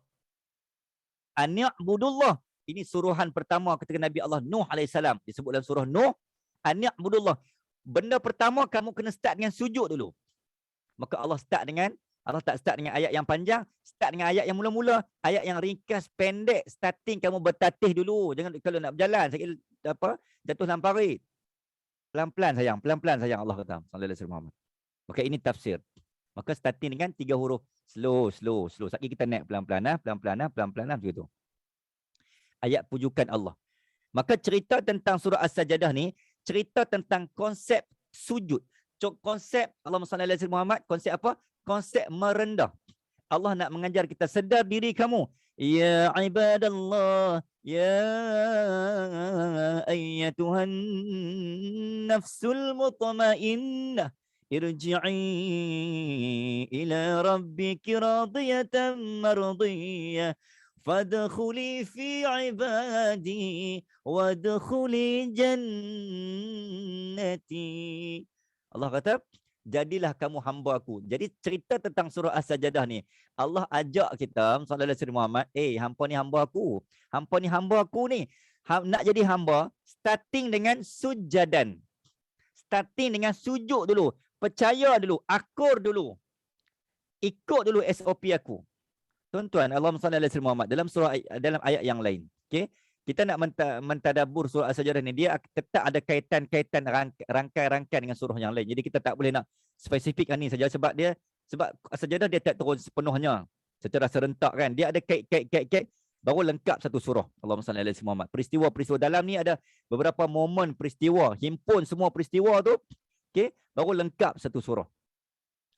Ani'budullah. Ini suruhan pertama ketika Nabi Allah Nuh AS. Disebut dalam surah Nuh. Ani'budullah. Benda pertama kamu kena start dengan sujud dulu. Maka Allah tak start dengan ayat yang panjang, start dengan ayat yang mula-mula, ayat yang ringkas, pendek, starting kamu bertatih dulu. Jangan kalau nak berjalan, sakit jatuh dalam parit. Pelan-pelan sayang, Allah kata. Sallallahu alaihi wasallam. Maka ini tafsir. Maka starting dengan 3 huruf. Slow. Sakit kita naik pelan-pelan, macam itu. Ayat pujukan Allah. Maka cerita tentang surah As-Sajdah ni, cerita tentang konsep sujud. Konsep Allahumma salli ala sayyidina Muhammad, konsep apa? Konsep merendah. Allah nak mengajar kita, sedar diri kamu. Ya ibadallah, ya ayyatuhan nafsul mutmainnah, irji'i ila rabbiki radiyatan mardiyah, fadkhuli fi ibadi wadkhuli jannati. Allah kata, jadilah kamu hamba aku. Jadi cerita tentang surah As-Sajdah ni, Allah ajak kita, sallallahu alaihi wasallam Muhammad, hampa ni hamba aku. Hampa ni hamba aku ni. Nak jadi hamba, starting dengan sujadan. Starting dengan sujud dulu. Percaya dulu. Akur dulu. Ikut dulu SOP aku. Tuan-tuan, Allahumma salli ala sayyidina Muhammad, dalam ayat yang lain. Okay? Kita nak mentadabur surah As-Sajdah ni, dia tetap ada kaitan-kaitan rangkai-rangkai dengan surah yang lain. Jadi kita tak boleh nak spesifikkan ni saja sebab As-Sajdah dia tak turun sepenuhnya secara serentak kan. Dia ada kait baru lengkap satu surah. Allahumma salli ala sayyidina Muhammad. Peristiwa dalam ni ada beberapa momen peristiwa, himpun semua peristiwa tu, okey, baru lengkap satu surah.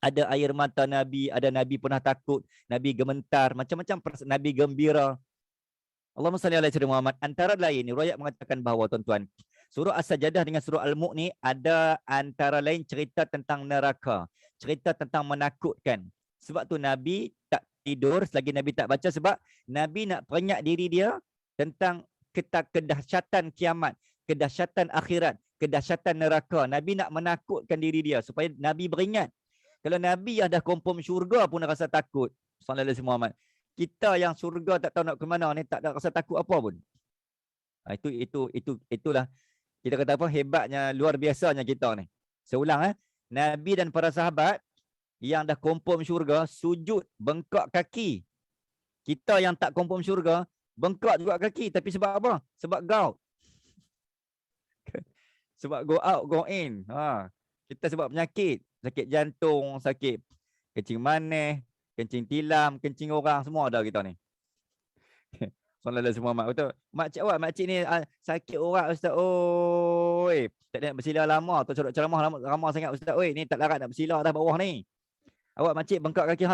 Ada air mata Nabi, ada Nabi pernah takut, Nabi gementar, macam-macam Nabi gembira. Allahumma salli ala sayyidina Muhammad. Antara lain, riwayat mengatakan bahawa tuan-tuan, surah As-Sajdah dengan surah Al-Mulk ni ada antara lain cerita tentang neraka, cerita tentang menakutkan. Sebab tu Nabi tak tidur selagi Nabi tak baca, sebab Nabi nak peringat diri dia tentang kedahsyatan kiamat, kedahsyatan akhirat, kedahsyatan neraka. Nabi nak menakutkan diri dia supaya Nabi beringat. Kalau Nabi yang dah confirm syurga pun rasa takut, sallallahu alaihi Muhammad. Kita yang syurga tak tahu nak ke mana ni, tak ada rasa takut apa pun. Itulah kita kata apa, hebatnya, luar biasanya kita ni. Seulang Nabi dan para sahabat yang dah confirm syurga sujud bengkak kaki. Kita yang tak confirm syurga bengkak juga kaki, tapi sebab apa? Sebab gout. Sebab go out, go in. Kita sebab penyakit, sakit jantung, sakit kencing manis, kencing tilam, kencing orang, semua ada kita ni. Sallallahu alaihi wasallam. Betul. Makcik ni sakit orang ustaz. Oi, tak nak bersila lama, tu ceramah lama sangat ustaz. Oi, ni tak larat nak bersila atas bawah ni. Awak makcik bengkak kaki,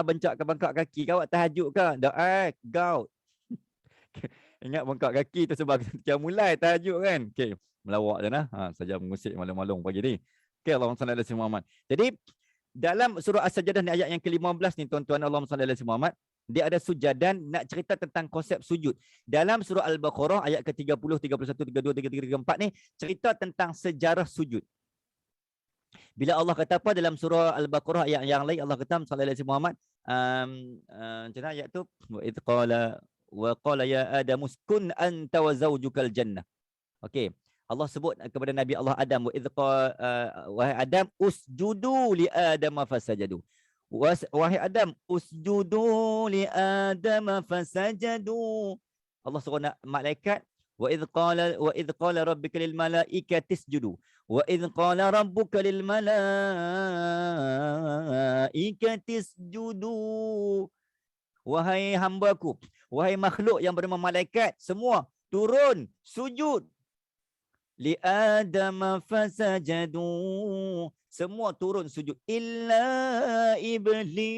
bengkak kaki. Awak tahajud ke? Dak gout. Ingat bengkak kaki tu sebab kita mulai tajuk kan. Okey, melawak je nah. Saja mengusik malam-malam pagi ni. Okey, Allahumma salli ala sayyidina Muhammad. Jadi dalam surah As-Sajdah ni ayat yang ke-15 ni tuan-tuan, Allahumma salli ala sayyidina Muhammad, dia ada sujadan nak cerita tentang konsep sujud. Dalam surah Al-Baqarah ayat ke-30, 31, 32, 33, 34 ni cerita tentang sejarah sujud. Bila Allah kata apa dalam surah Al-Baqarah ayat yang lain, Allah kata sallallahu alaihi Muhammad, macam mana ayat tu? Wa qala ya Adam uskun anta wa zawjukal jannah. Okey. Allah sebut kepada Nabi Allah Adam, wahai Adam usjudu li Adam fasajadu. Wahai Adam usjudu li Adam fasajadu. Allah suruh malaikat, wa idh qala rabbika lil malaikati isjudu. Wa idh qala rabbuka lil malaikati isjudu. Wahai hamba-Ku, wahai makhluk yang bernama malaikat, semua turun sujud. Li Adam fasajadu. Semua turun sujud. Illa iblis.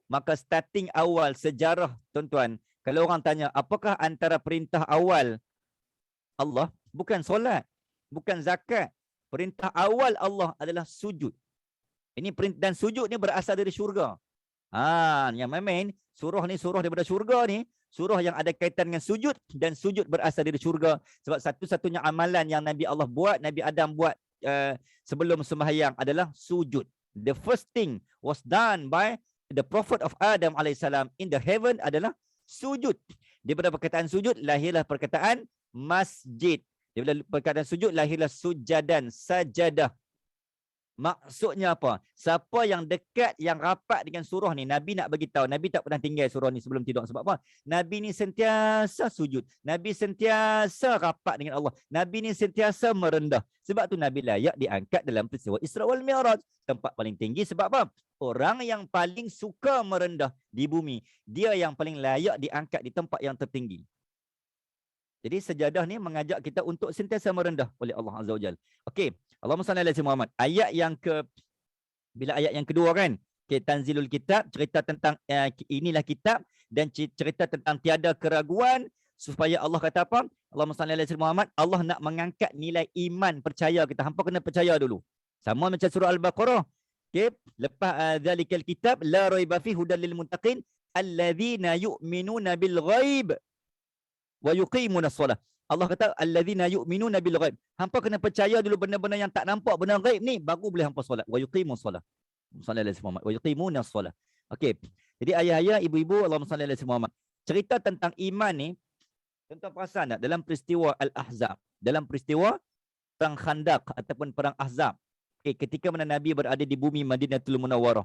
Maka starting awal sejarah, tuan-tuan, kalau orang tanya, apakah antara perintah awal Allah? Bukan solat, bukan zakat. Perintah awal Allah adalah sujud. Ini dan sujud ni berasal dari syurga. Yang main surah ni surah daripada syurga ni, surah yang ada kaitan dengan sujud, dan sujud berasal dari syurga. Sebab satu-satunya amalan yang Nabi Allah buat, Nabi Adam buat sebelum sembahyang adalah sujud. The first thing was done by the prophet of Adam alaihissalam in the heaven adalah sujud. Daripada perkataan sujud lahirlah perkataan masjid. Daripada perkataan sujud lahirlah sujadan, sajadah. Maksudnya apa? Siapa yang dekat, yang rapat dengan surah ni, Nabi nak bagi tahu, Nabi tak pernah tinggal surah ni sebelum tidur. Sebab apa? Nabi ni sentiasa sujud. Nabi sentiasa rapat dengan Allah. Nabi ni sentiasa merendah. Sebab tu Nabi layak diangkat dalam peristiwa Isra wal Mi'raj. Tempat paling tinggi sebab apa? Orang yang paling suka merendah di bumi, dia yang paling layak diangkat di tempat yang tertinggi. Jadi sejadah ni mengajak kita untuk sentiasa merendah oleh Allah Azza wa Jalla. Okey, Allahumma salli ala Muhammad. Ayat yang bila ayat yang kedua kan, Tanzilul Kitab, cerita tentang inilah kitab, dan cerita tentang tiada keraguan, supaya Allah kata apa? Allahumma salli ala Muhammad, Allah nak mengangkat nilai iman percaya kita. Hampa kena percaya dulu. Sama macam surah Al-Baqarah. Okey, lepas zalikal kitab la raiba fi hudal lil muttaqin alladzina yu'minuna bil ghaib wa yuqimuna solah. Allah kata alladzina yu'minuna bil ghaib. Hampa kena percaya dulu benda-benda yang tak nampak, benda ghaib ni, baru boleh hampa solat. Wa yuqimus solah. Sallallahu alaihi wasallam. Wa yuqimuna solah. Okey. Jadi ayah-ayah, ibu-ibu, Allahumma salli alaihi Muhammad. Cerita tentang iman ni, tuan-tuan perasan tak dalam peristiwa Al-Ahzab, dalam peristiwa perang Khandaq ataupun perang Ahzab. Ketika mana Nabi berada di bumi Madinatul Munawwarah.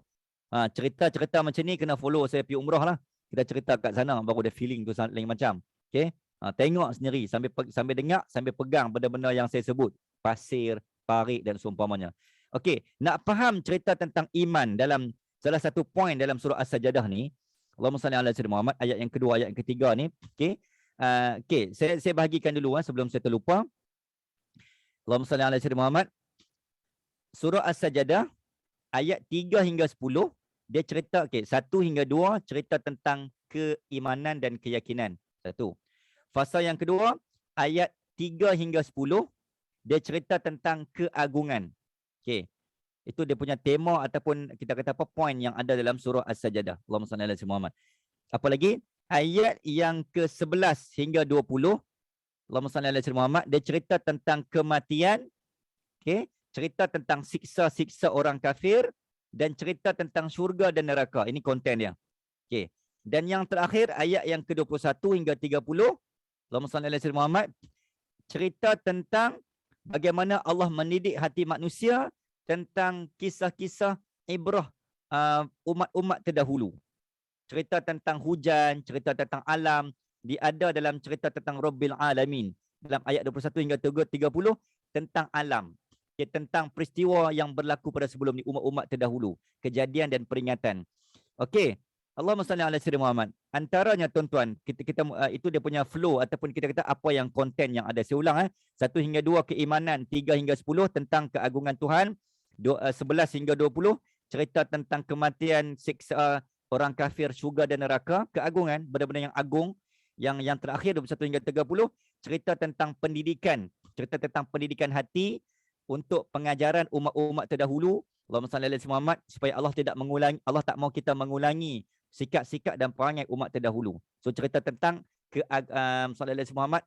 Cerita-cerita macam ni kena follow saya pergi umrah lah. Kita cerita kat sana baru ada feeling tu lain macam. Okey. Tengok sendiri sampai dengar, sampai pegang benda-benda yang saya sebut, pasir, parik dan seumpamanya. Okey, nak faham cerita tentang iman dalam salah satu poin dalam surah As-Sajdah ni, Allahumma salli ala sayyidina Muhammad, ayat yang kedua, ayat yang ketiga ni. Okey. Saya bahagikan dulu sebelum saya terlupa. Allahumma salli ala sayyidina Muhammad. Surah As-Sajdah ayat 3 hingga 10, dia cerita 1 hingga 2 cerita tentang keimanan dan keyakinan. Satu. Fasa yang kedua, ayat 3 hingga 10, dia cerita tentang keagungan. Okey. Itu dia punya tema ataupun kita kata apa, poin yang ada dalam surah As-Sajdah. Allahumma salli ala Muhammad. Apa lagi? Ayat yang ke-11 hingga 20, Allahumma salli ala Muhammad, dia cerita tentang kematian. Okey. Cerita tentang siksa-siksa orang kafir dan cerita tentang syurga dan neraka. Ini konten dia. Okey. Dan yang terakhir, ayat yang ke-21 hingga 30, Allahumma salli ala Muhammad, cerita tentang bagaimana Allah mendidik hati manusia tentang kisah-kisah ibrah umat-umat terdahulu. Cerita tentang hujan, cerita tentang alam, ada dalam cerita tentang Rabbil Alamin. Dalam ayat 21 hingga 30 tentang alam. Tentang peristiwa yang berlaku pada sebelum ni, umat-umat terdahulu, kejadian dan peringatan. Okey. Allahumma salli ala sayyidina Muhammad. Antaranya tuan-tuan, kita itu dia punya flow ataupun kita kata apa yang konten yang ada. Saya ulang 1 hingga 2 keimanan, 3 hingga 10 tentang keagungan Tuhan, 11 hingga 20 cerita tentang kematian, siksa orang kafir, syurga dan neraka, keagungan, benda-benda yang agung, yang terakhir 21 hingga 30, cerita tentang pendidikan hati untuk pengajaran umat-umat terdahulu. Allahumma salli ala Muhammad, supaya Allah tak mau kita mengulangi sikap-sikap dan perangai umat terdahulu. So cerita tentang sallallahu alaihi Muhammad,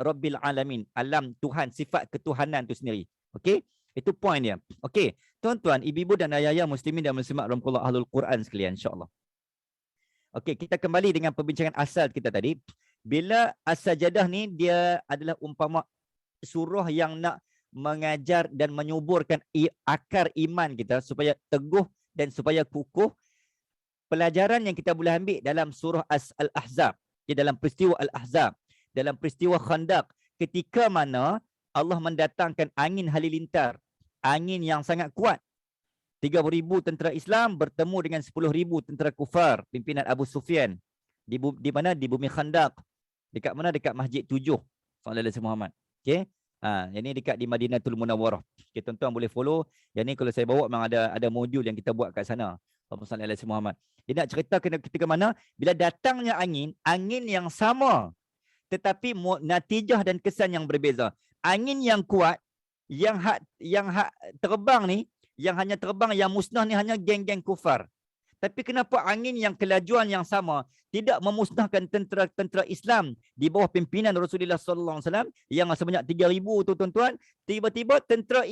Rabbil Alamin, alam Tuhan, sifat ketuhanan itu sendiri. Okey, itu poin dia. Okey, tuan-tuan, ibu-ibu dan ayah-ayah muslimin dan muslimat rahmatullah ahlul Quran sekalian, insya-Allah. Okey, kita kembali dengan perbincangan asal kita tadi. Bila As-Sajdah ni dia adalah umpama surah yang nak mengajar dan menyuburkan akar iman kita supaya teguh dan supaya kukuh. Pelajaran yang kita boleh ambil dalam surah Al-Ahzab, dalam peristiwa Al-Ahzab, dalam peristiwa Khandaq, ketika mana Allah mendatangkan angin halilintar, angin yang sangat kuat. 30,000 tentera Islam bertemu dengan 10,000 tentera kufar, pimpinan Abu Sufyan. Di mana? Di bumi Khandaq. Dekat mana? Dekat Masjid 7. Sallallahu alaihi Muhammad. Okey. Yang ni dekat di Madinatul Munawwarah. Okay, tuan-tuan boleh follow. Yang ni kalau saya bawa memang ada modul yang kita buat kat sana. Allahumma salli ala Muhammad. Dia nak cerita ketika mana bila datangnya angin yang sama tetapi natijah dan kesan yang berbeza. Angin yang kuat yang terbang ni, yang hanya terbang, yang musnah ni hanya geng-geng kufar. Tapi kenapa angin yang kelajuan yang sama tidak memusnahkan tentera Islam di bawah pimpinan Rasulullah sallallahu alaihi wasallam yang sebanyak 3,000 tu tuan-tuan, tiba-tiba tentera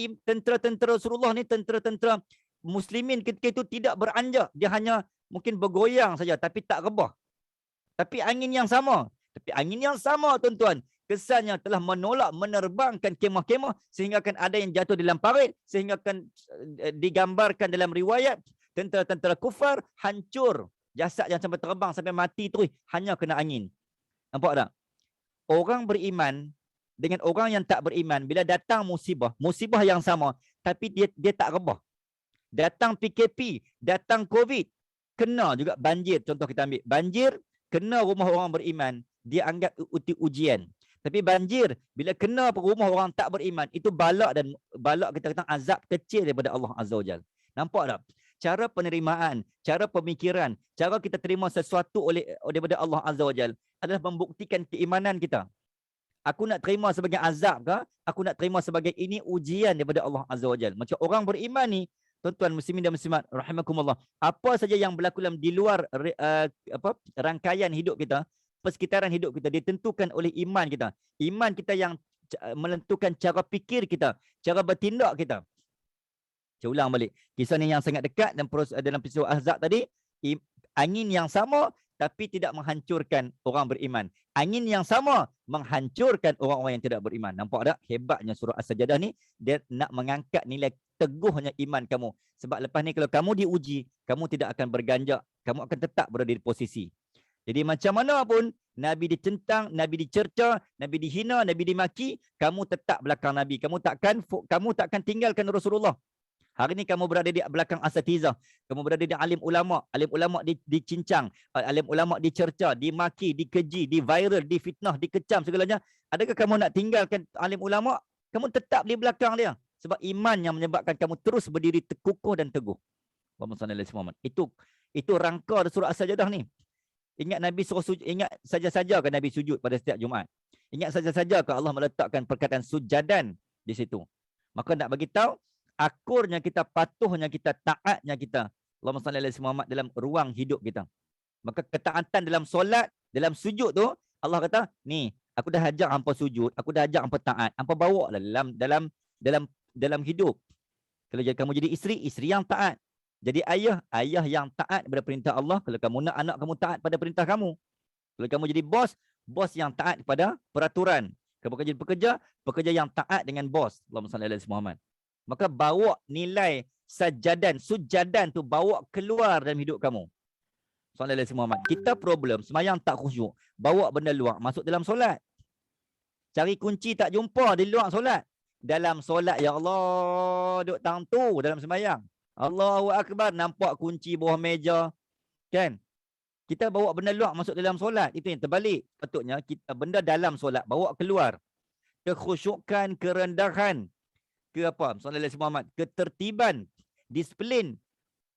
Rasulullah ni, tentera muslimin ketika itu tidak beranjak, dia hanya mungkin bergoyang saja tapi tak rebah. Tapi angin yang sama, tuan-tuan, kesannya telah menolak menerbangkan kemah-kemah sehingga akan ada yang jatuh dalam parit, sehingga akan digambarkan dalam riwayat tentera-tentera kufar hancur, jasad yang sampai terbang sampai mati terus hanya kena angin. Nampak tak? Orang beriman dengan orang yang tak beriman, bila datang musibah yang sama tapi dia tak rebah. Datang PKP, datang COVID, kena juga banjir. Contoh kita ambil banjir, kena rumah orang beriman, dia anggap ujian. Tapi banjir bila kena rumah orang tak beriman, itu balak kita kata azab kecil daripada Allah Azza wa Jalla. Nampak tak? Cara penerimaan, cara pemikiran, cara kita terima sesuatu daripada Allah Azza wa Jalla adalah membuktikan keimanan kita. Aku nak terima sebagai azab ke? Aku nak terima sebagai ini ujian daripada Allah Azza wa Jalla. Macam orang beriman ni, tuan-tuan muslimin dan muslimat rahimakumullah, apa saja yang berlaku dalam di luar rangkaian hidup kita, persekitaran hidup kita ditentukan oleh iman kita. Iman kita yang menentukan cara fikir kita, cara bertindak kita. Saya ulang balik. Kisah ni yang sangat dekat dan dalam peristiwa Ahzab tadi, angin yang sama tapi tidak menghancurkan orang beriman. Angin yang sama menghancurkan orang-orang yang tidak beriman. Nampak tak? Hebatnya surah As-Sajdah ni, dia nak mengangkat nilai teguhnya iman kamu. Sebab lepas ni kalau kamu diuji, kamu tidak akan berganjak. Kamu akan tetap berada di posisi. Jadi macam mana pun Nabi dicentang, Nabi dicerca, Nabi dihina, Nabi dimaki, kamu tetap belakang Nabi. Kamu takkan tinggalkan Rasulullah. Hari ni kamu berada di belakang asatizah. Kamu berada di alim ulama. Alim ulama dicincang. Alim ulama dicerca, dimaki, dikeji, diviral, difitnah, dikecam segalanya. Adakah kamu nak tinggalkan alim ulama? Kamu tetap di belakang dia. Sebab iman yang menyebabkan kamu terus berdiri kukuh dan teguh. Allahumma salli ala Muhammad. Itu rangka surah As-Sajdah ni. Ingat Nabi suruh sujud, ingat saja-saja kan Nabi sujud pada setiap Jumaat. Ingat saja-saja kan Allah meletakkan perkataan sujadan di situ. Maka nak bagi tahu akurnya kita, patuhnya kita, taatnya kita, Allahumma salli ala Muhammad, dalam ruang hidup kita. Maka ketaatan dalam solat, dalam sujud tu, Allah kata, ni, aku dah ajak hangpa sujud, aku dah ajak hangpa taat, hangpa bawa lah dalam hidup. Kalau kamu jadi isteri yang taat. Jadi ayah yang taat kepada perintah Allah. Kalau kamu nak anak kamu taat pada perintah kamu. Kalau kamu jadi bos yang taat kepada peraturan. Kamu jadi pekerja yang taat dengan bos. Allahumma salli ala Muhammad. Maka bawa nilai sujadan tu bawa keluar dalam hidup kamu. Sallallahu alaihi Muhammad. Kita problem semayang tak khusyuk, bawa benda luar masuk dalam solat. Cari kunci tak jumpa di luar solat. Dalam solat, ya Allah, duk tangtu dalam semayang. Allahu akbar, nampak kunci bawah meja. Kan? Kita bawa benda luar masuk dalam solat, itu yang terbalik. Patutnya kita benda dalam solat bawa keluar. Kekhusyukan, kerendahan, ke apa? Sallallahu alaihi Muhammad, ketertiban, disiplin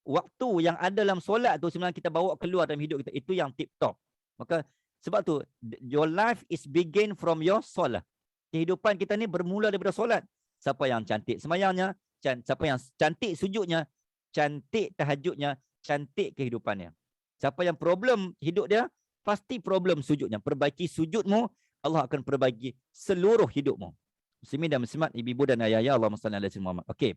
waktu yang ada dalam solat tu sebenarnya kita bawa keluar dalam hidup kita, itu yang tip top. Maka sebab tu your life is begin from your solat. Kehidupan kita ni bermula daripada solat. Siapa yang cantik semayangnya, siapa yang cantik sujudnya, cantik tahajudnya, cantik kehidupannya. Siapa yang problem hidup dia, pasti problem sujudnya. Perbaiki sujudmu, Allah akan perbaiki seluruh hidupmu. Muslimin dan muslimat, ibu-ibu dan ayah-ayah, Allahumma salli ala sayyidina Muhammad. Okey.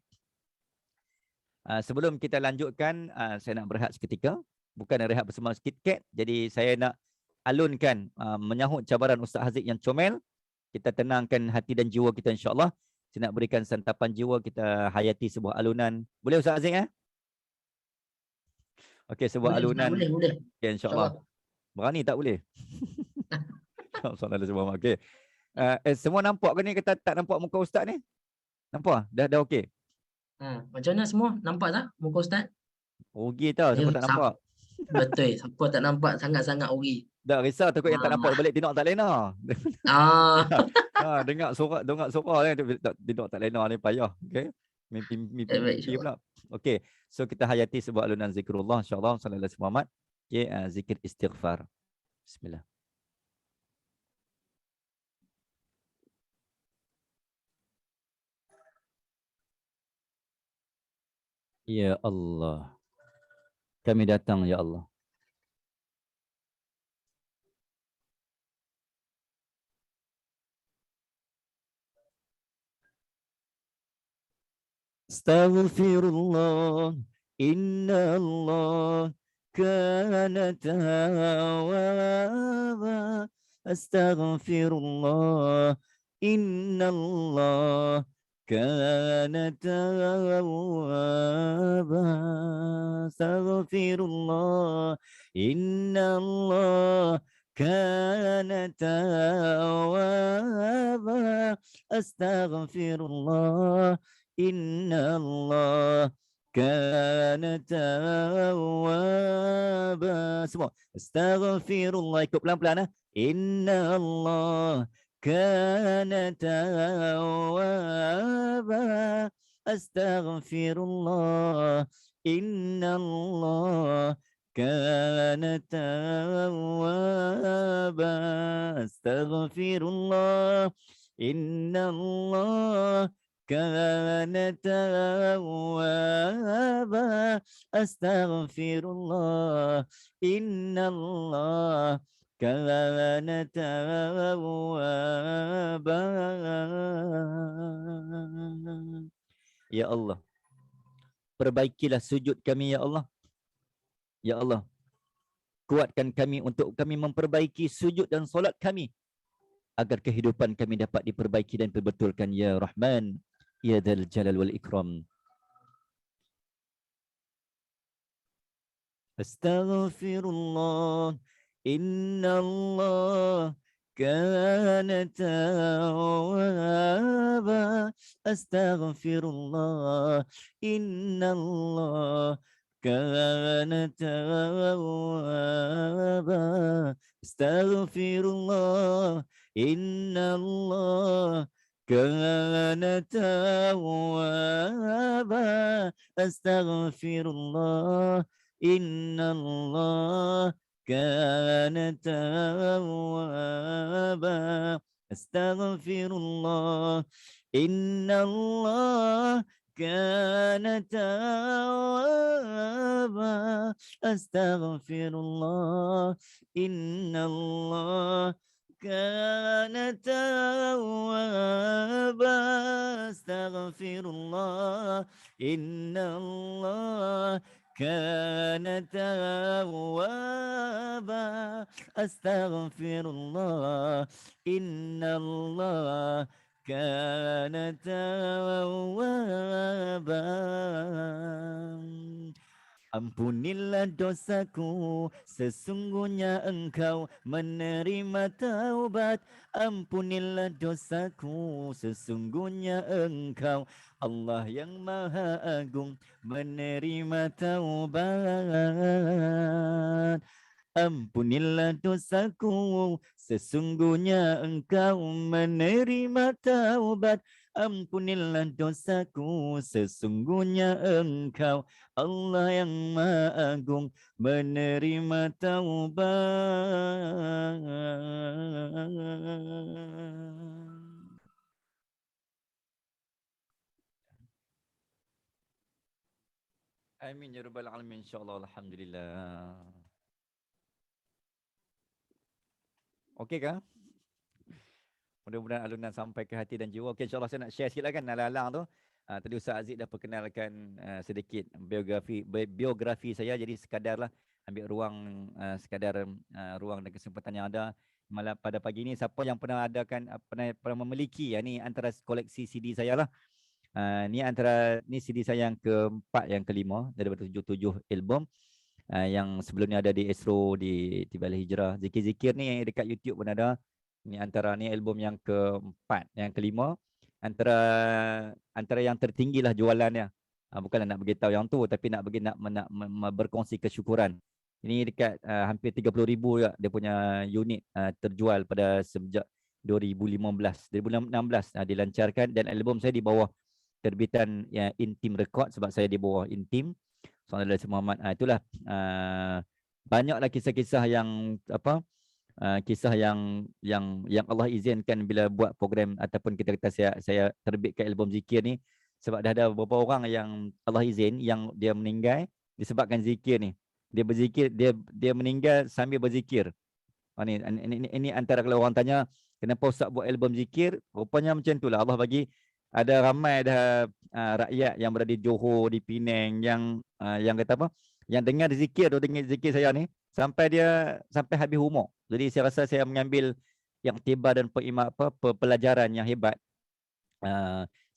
Sebelum kita lanjutkan, saya nak berehat seketika. Bukan rehat bersama KitKat. Jadi saya nak alunkan menyahut cabaran Ustaz Haziq yang comel. Kita tenangkan hati dan jiwa kita insya-Allah. Saya nak berikan santapan jiwa, kita hayati sebuah alunan. Boleh Ustaz Haziq? Okey, sebuah Boleh, alunan. boleh. Okay, insya-Allah. Berani tak boleh? Okey. Semua nampak ke ni? Kita tak nampak muka Ustaz ni? Nampak? Dah okey. Macam mana semua? Nampak tak muka Ustaz? Rugi tau, siapa tak nampak. Betul, siapa tak nampak sangat-sangat rugi. Dah risau takut yang tak nampak balik tengok tak lena. Dengar suara ni tengok tak lena ni payah. Okey. Mimpi pula. Okey. So kita hayati sebuah alunan zikrullah insya-Allah sallallahu alaihi wasallam. Okey, zikir istighfar. Bismillah. Ya Allah. Kami datang ya Allah. Astaghfirullah, inna Allah kana tawwaba. Astaghfirullah, inna Allah kana tawwaba. Astaghfirullah, inna Allah kana tawwaba. Astaghfirullah, Inna Allah kana tawwaba. Semua. Astaghfirullah. Ikut pelan-pelan. Inna Allah kana tawwaba. Astaghfirullah. Inna Allah kana tawwaba. Astaghfirullah. Inna Allah kana tawwaba. Astaghfirullah. Inna Allah kana tawwaba. Ya Allah, perbaikilah sujud kami ya Allah. Ya Allah, kuatkan kami untuk kami memperbaiki sujud dan solat kami, agar kehidupan kami dapat diperbaiki dan diperbetulkan ya Rahman, ya Dzal Jalal wal Ikram. Astaghfirullah, inna Allah kana tawwaba. Astaghfirullah, inna Allah kana tawwaba. Astaghfirullah, inna Allah kana tawwaba. Astaghfirullah, inna Allah kana tawwaba. Astaghfirullah, inna Allah kana tawwaba. Astaghfirullah, inna Allah kana tawwaba. Astaghfirullah, inna Allah kana tawwaba. Astaghfirullah, inna Allah kana tawwaba. Ampunilah dosaku, sesungguhnya Engkau menerima taubat. Ampunilah dosaku, sesungguhnya Engkau Allah yang Maha Agung menerima taubat. Ampunilah dosaku, sesungguhnya Engkau menerima taubat. Ampunilah dosaku, sesungguhnya Engkau Allah yang Maha Agung, menerima taubat. Amin ya rabbal alamin, insyaallah. Alhamdulillah. Okey kah? Mudah-mudahan alunan sampai ke hati dan jiwa. Okey, insyaAllah saya nak share sikit lah kan alang-alang tu. Tadi Ustaz Aziz dah perkenalkan sedikit biografi saya. Jadi sekadarlah ambil ruang sekadar ruang dan kesempatan yang ada. Malah pada pagi ni siapa yang pernah adakan pernah memiliki ni antara koleksi CD saya lah. Ni CD saya yang keempat, yang kelima daripada 77 album. Yang sebelumnya ada di Astro, di Balai Hijrah. Zikir-zikir ni yang dekat YouTube pun ada. Ni antara ni album yang keempat, yang kelima. Antara yang tertinggi lah jualannya. Bukanlah nak beritahu yang tu, tapi nak berkongsi kesyukuran. Ini dekat hampir 30,000 juga dia punya unit terjual pada sejak 2016 dilancarkan, dan album saya di bawah terbitan Intim Record sebab saya di bawah Intim. Sallallahu alaihi Muhammad. Itulah banyaklah kisah-kisah yang kisah yang Allah izinkan bila buat program ataupun kita kata saya terbitkan album zikir ni, sebab dah ada beberapa orang yang Allah izin yang dia meninggal disebabkan zikir ni. Dia berzikir, dia meninggal sambil berzikir. Ini antara kalau orang tanya kenapa Ustaz buat album zikir, rupanya macam itulah Allah bagi. Ada ramai rakyat yang berada di Johor, di Penang yang kata apa? Yang dengar zikir saya ni sampai habis umur. Jadi saya rasa saya mengambil yang tiba dan pelajaran yang hebat.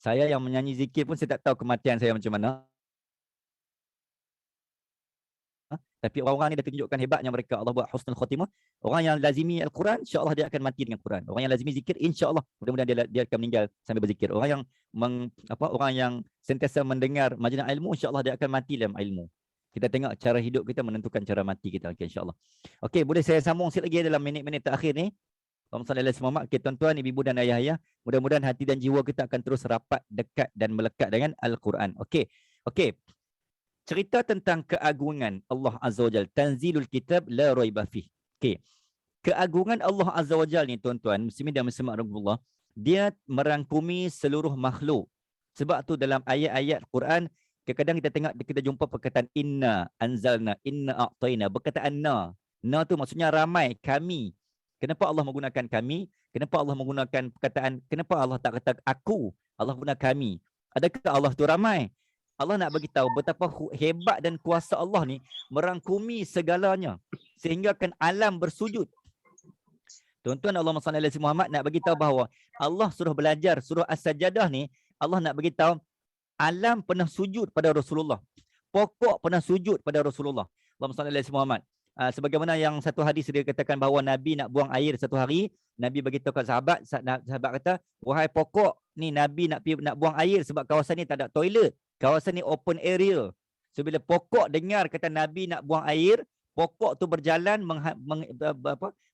Saya yang menyanyi zikir pun saya tak tahu kematian saya macam mana. Tapi orang-orang ni dah tunjukkan hebatnya mereka. Allah buat husnul khatimah. Orang yang lazimi Al-Quran, insya-Allah dia akan mati dengan Quran. Orang yang lazimi zikir, insya-Allah mudah-mudahan dia akan meninggal sambil berzikir. Orang yang sentiasa mendengar majlis ilmu, insya-Allah dia akan mati dalam ilmu. Kita tengok cara hidup kita menentukan cara mati kita. Okay, insya-Allah. Okey, boleh saya sambung sikit lagi dalam minit-minit terakhir ni. Allahumma salli ala Muhammad. Okey, tuan-tuan, ibu dan ayah-ayah, mudah-mudahan hati dan jiwa kita akan terus rapat, dekat dan melekat dengan Al-Quran. Okey. Cerita tentang keagungan Allah Azza wa Jal. Tanzilul kitab la raiba fih. Okey. Keagungan Allah Azza wa Jal ni, tuan-tuan, muslimin dan muslimat rahmatullah, dia merangkumi seluruh makhluk. Sebab tu dalam ayat-ayat Quran, kadang-kadang kita jumpa perkataan inna anzalna, inna a'tayna, perkataan na. Na tu maksudnya ramai, kami. Kenapa Allah menggunakan kami? Kenapa Allah menggunakan perkataan, kenapa Allah tak kata aku? Allah guna kami. Adakah Allah tu ramai? Allah nak bagi tahu betapa hebat dan kuasa Allah ni merangkumi segalanya sehingga kan alam bersujud. Tuan-tuan, Allah SWT Muhammad nak bagi tahu bahawa Allah suruh belajar surah As-Sajdah ni, Allah nak bagi tahu alam pernah sujud pada Rasulullah. Pokok pernah sujud pada Rasulullah. Allah SWT Muhammad. Sebagaimana yang satu hadis dia katakan bahawa Nabi nak buang air satu hari, Nabi bagi tahu kat sahabat kata, wahai pokok ni, Nabi nak buang air sebab kawasan ni tak ada toilet. Kawasan ni open area. So bila pokok dengar kata Nabi nak buang air, pokok tu berjalan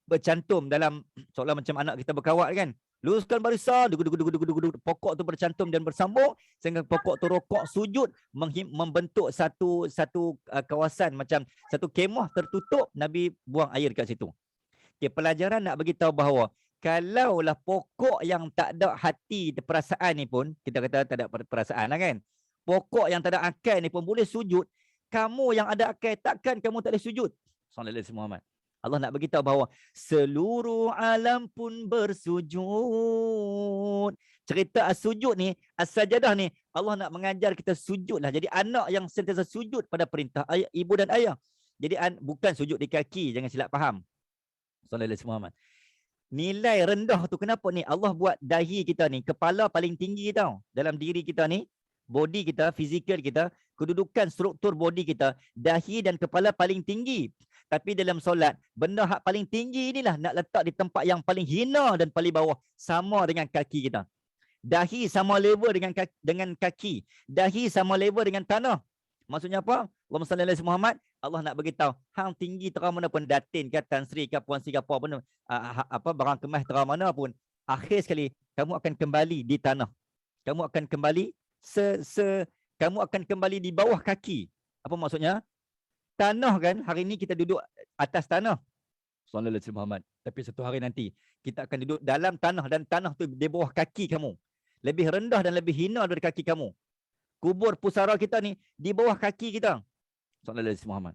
bercantum dalam, seolah macam anak kita berkawat kan. Luruskan barisan, pokok tu bercantum dan bersambung sehingga pokok tu rokok sujud membentuk satu kawasan macam satu kemah tertutup. Nabi buang air kat situ. Okay, pelajaran nak bagi tahu bahawa kalaulah pokok yang tak ada hati, perasaan ni pun, kita kata tak ada perasaan lah kan. Pokok yang tak ada akal ni pun boleh sujud. Kamu yang ada akal, takkan kamu tak boleh sujud? Sallallahu alaihi Muhammad. Allah nak beritahu bahawa seluruh alam pun bersujud. Cerita as-sujud ni, as-sajadah ni, Allah nak mengajar kita sujudlah. Jadi anak yang sentiasa sujud pada perintah ibu dan ayah. Jadi bukan sujud di kaki, jangan silap faham. Sallallahu alaihi Muhammad. Nilai rendah tu kenapa ni? Allah buat dahi kita ni, kepala paling tinggi tau. Dalam diri kita ni, body kita, fizikal kita, kedudukan struktur body kita, dahi dan kepala paling tinggi. Tapi dalam solat, benda hak paling tinggi inilah nak letak di tempat yang paling hina dan paling bawah, sama dengan kaki kita. Dahi sama level dengan kaki. Dahi sama level dengan tanah. Maksudnya apa? Allahumma salli ala Muhammad. Allah nak beritahu, hang tinggi terang mana pun, Datin ke, Tan Sri ke, Puan Sri ke, apa barang kemas terang mana pun, akhir sekali kamu akan kembali di tanah. Kamu akan kembali kamu akan kembali di bawah kaki. Apa maksudnya? Tanah kan, hari ini kita duduk atas tanah. Sallallahu alaihi Muhammad. Tapi satu hari nanti kita akan duduk dalam tanah dan tanah tu di bawah kaki kamu. Lebih rendah dan lebih hina dari kaki kamu. Kubur pusara kita ni di bawah kaki kita. Sallallahu alaihi Muhammad.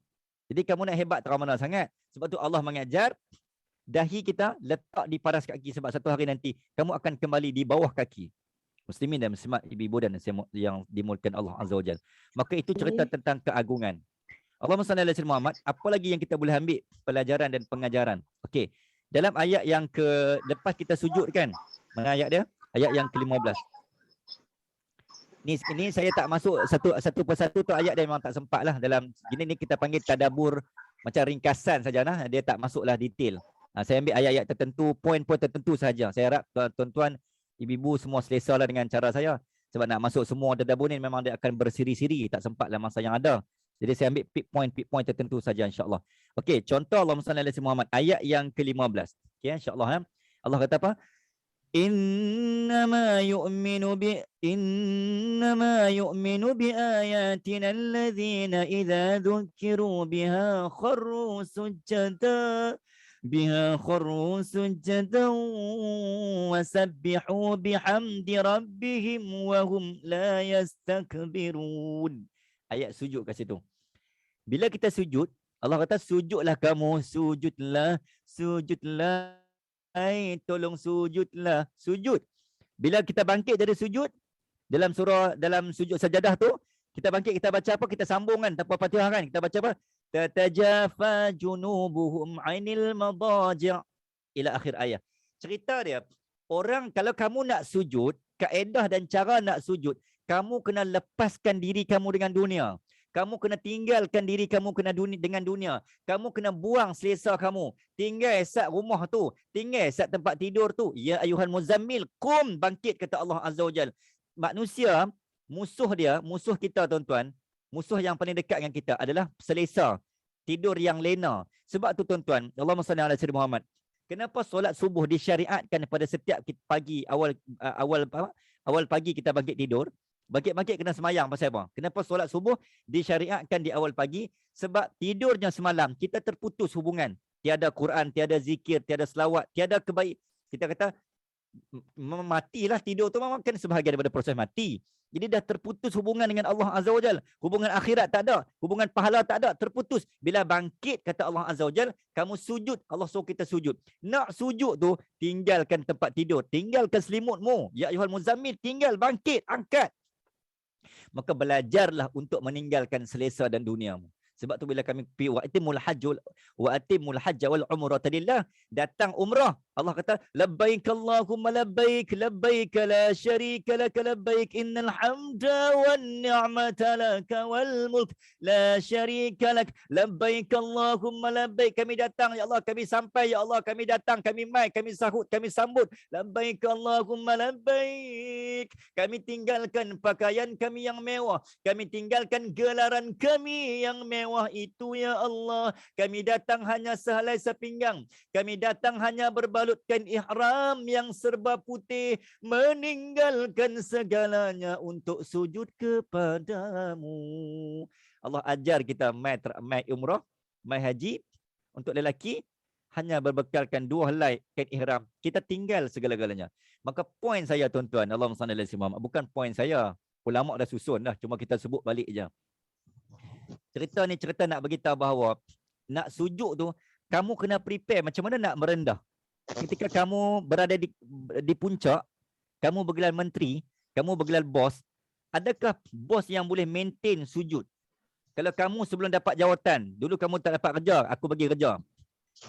Jadi kamu nak hebat terang mana sangat. Sebab tu Allah mengajar dahi kita letak di paras kaki sebab satu hari nanti kamu akan kembali di bawah kaki. Muslimin dan muslimat, ibu-ibu dan yang dimulakan Allah Azza wa Jalla. Maka itu cerita tentang keagungan. Allahumma salli ala sayyidina Muhammad. Apa lagi yang kita boleh ambil pelajaran dan pengajaran? Okey. Dalam ayat yang lepas kita sujud kan. Mana ayat dia? Ayat yang ke-15. Ini saya tak masuk satu persatu tu ayat dia memang tak sempat lah dalam gini ni kita panggil tadabbur macam ringkasan saja lah. Dia tak masuklah detail. Saya ambil ayat-ayat tertentu, poin-poin tertentu saja. Saya harap tuan-tuan, ibu-ibu semua selesa lah dengan cara saya. Sebab nak masuk semua tadabbur ni memang dia akan bersiri-siri. Tak sempat lah masa yang ada. Jadi saya ambil pick point tertentu saja insya-Allah. Okey, contoh Allahumma salli ala sayyidina Muhammad ayat yang ke-15. Okey, insya-Allah Allah kata apa? Innama yu'minu bi ayatina alladhina idza dhukiru biha kharru sujada wa sabbihu bihamdi rabbihim wa hum la yastakbirun. Ayat sujud kat situ. Bila kita sujud, Allah kata sujudlah kamu, sujudlah. Tolong sujudlah. Sujud. Bila kita bangkit dari sujud, dalam sujud sajadah tu, kita bangkit, kita baca apa? Kita sambung kan, tanpa Fatihah kan. Kita baca apa? Tatajafa junubuhum 'anil madaji' ila akhir ayat. Cerita dia, orang kalau kamu nak sujud, kaedah dan cara nak sujud, kamu kena lepaskan diri kamu dengan dunia. Kamu kena tinggalkan diri kamu dengan dunia. Kamu kena buang selesa kamu. Tinggal sat rumah tu. Tinggal sat tempat tidur tu. Ya ayuhan muzammil, kum, bangkit kata Allah Azza wa Jal. Manusia, musuh kita tuan-tuan, musuh yang paling dekat dengan kita adalah selesa. Tidur yang lena. Sebab tu tuan-tuan, Allahumma salli ala sayyidina Muhammad. Kenapa solat subuh disyariatkan pada setiap pagi awal pagi kita bangkit tidur? Bangkit-bangkit kena semayang pasal apa? Kenapa solat subuh disyariatkan di awal pagi? Sebab tidurnya semalam kita terputus hubungan. Tiada Quran, tiada zikir, tiada selawat, tiada kebaik. Kita kata matilah tidur tu memang kan sebahagian daripada proses mati. Jadi dah terputus hubungan dengan Allah Azza wa Jal. Hubungan akhirat tak ada, hubungan pahala tak ada, terputus. Bila bangkit kata Allah Azza wa Jal, kamu sujud, Allah suruh kita sujud. Nak sujud tu tinggalkan tempat tidur, tinggalkan selimutmu. Ya ayyuhal muzammil, tinggal, bangkit, angkat. Maka belajarlah untuk meninggalkan selesa dan duniamu. Sebab tu bila kami pergi wa atimul hajj wal umrata lillah, datang umrah, Allah kata labbaik Allahumma labbaik labbaik la syarika lak labbaik innal hamda wan ni'mata lak wal mulk la syarika lak labbaik Allahumma labbaik. Kami datang ya Allah, kami sampai ya Allah, kami datang, kami mai, kami sahut, kami sambut labbaik Allahumma labbaik. Kami tinggalkan pakaian kami yang mewah, kami tinggalkan gelaran kami yang mewah itu ya Allah. Kami datang hanya sehelai sepinggang, kami datang hanya berbalutkan ihram yang serba putih, meninggalkan segalanya untuk sujud kepadamu. Allah ajar kita mai umrah, mai haji. Untuk lelaki hanya berbekalkan 2 helai kain ihram, kita tinggal segala-galanya. Maka poin saya tuan-tuan, Allahumma salli ala sayyidina Muhammad, bukan poin saya, ulama dah susun dah, cuma kita sebut balik je. Cerita ni cerita nak beritahu bahawa nak sujud tu kamu kena prepare macam mana nak merendah. Ketika kamu berada di puncak, kamu bergelar menteri, kamu bergelar bos, adakah bos yang boleh maintain sujud? Kalau kamu sebelum dapat jawatan, dulu kamu tak dapat kerja, aku bagi kerja.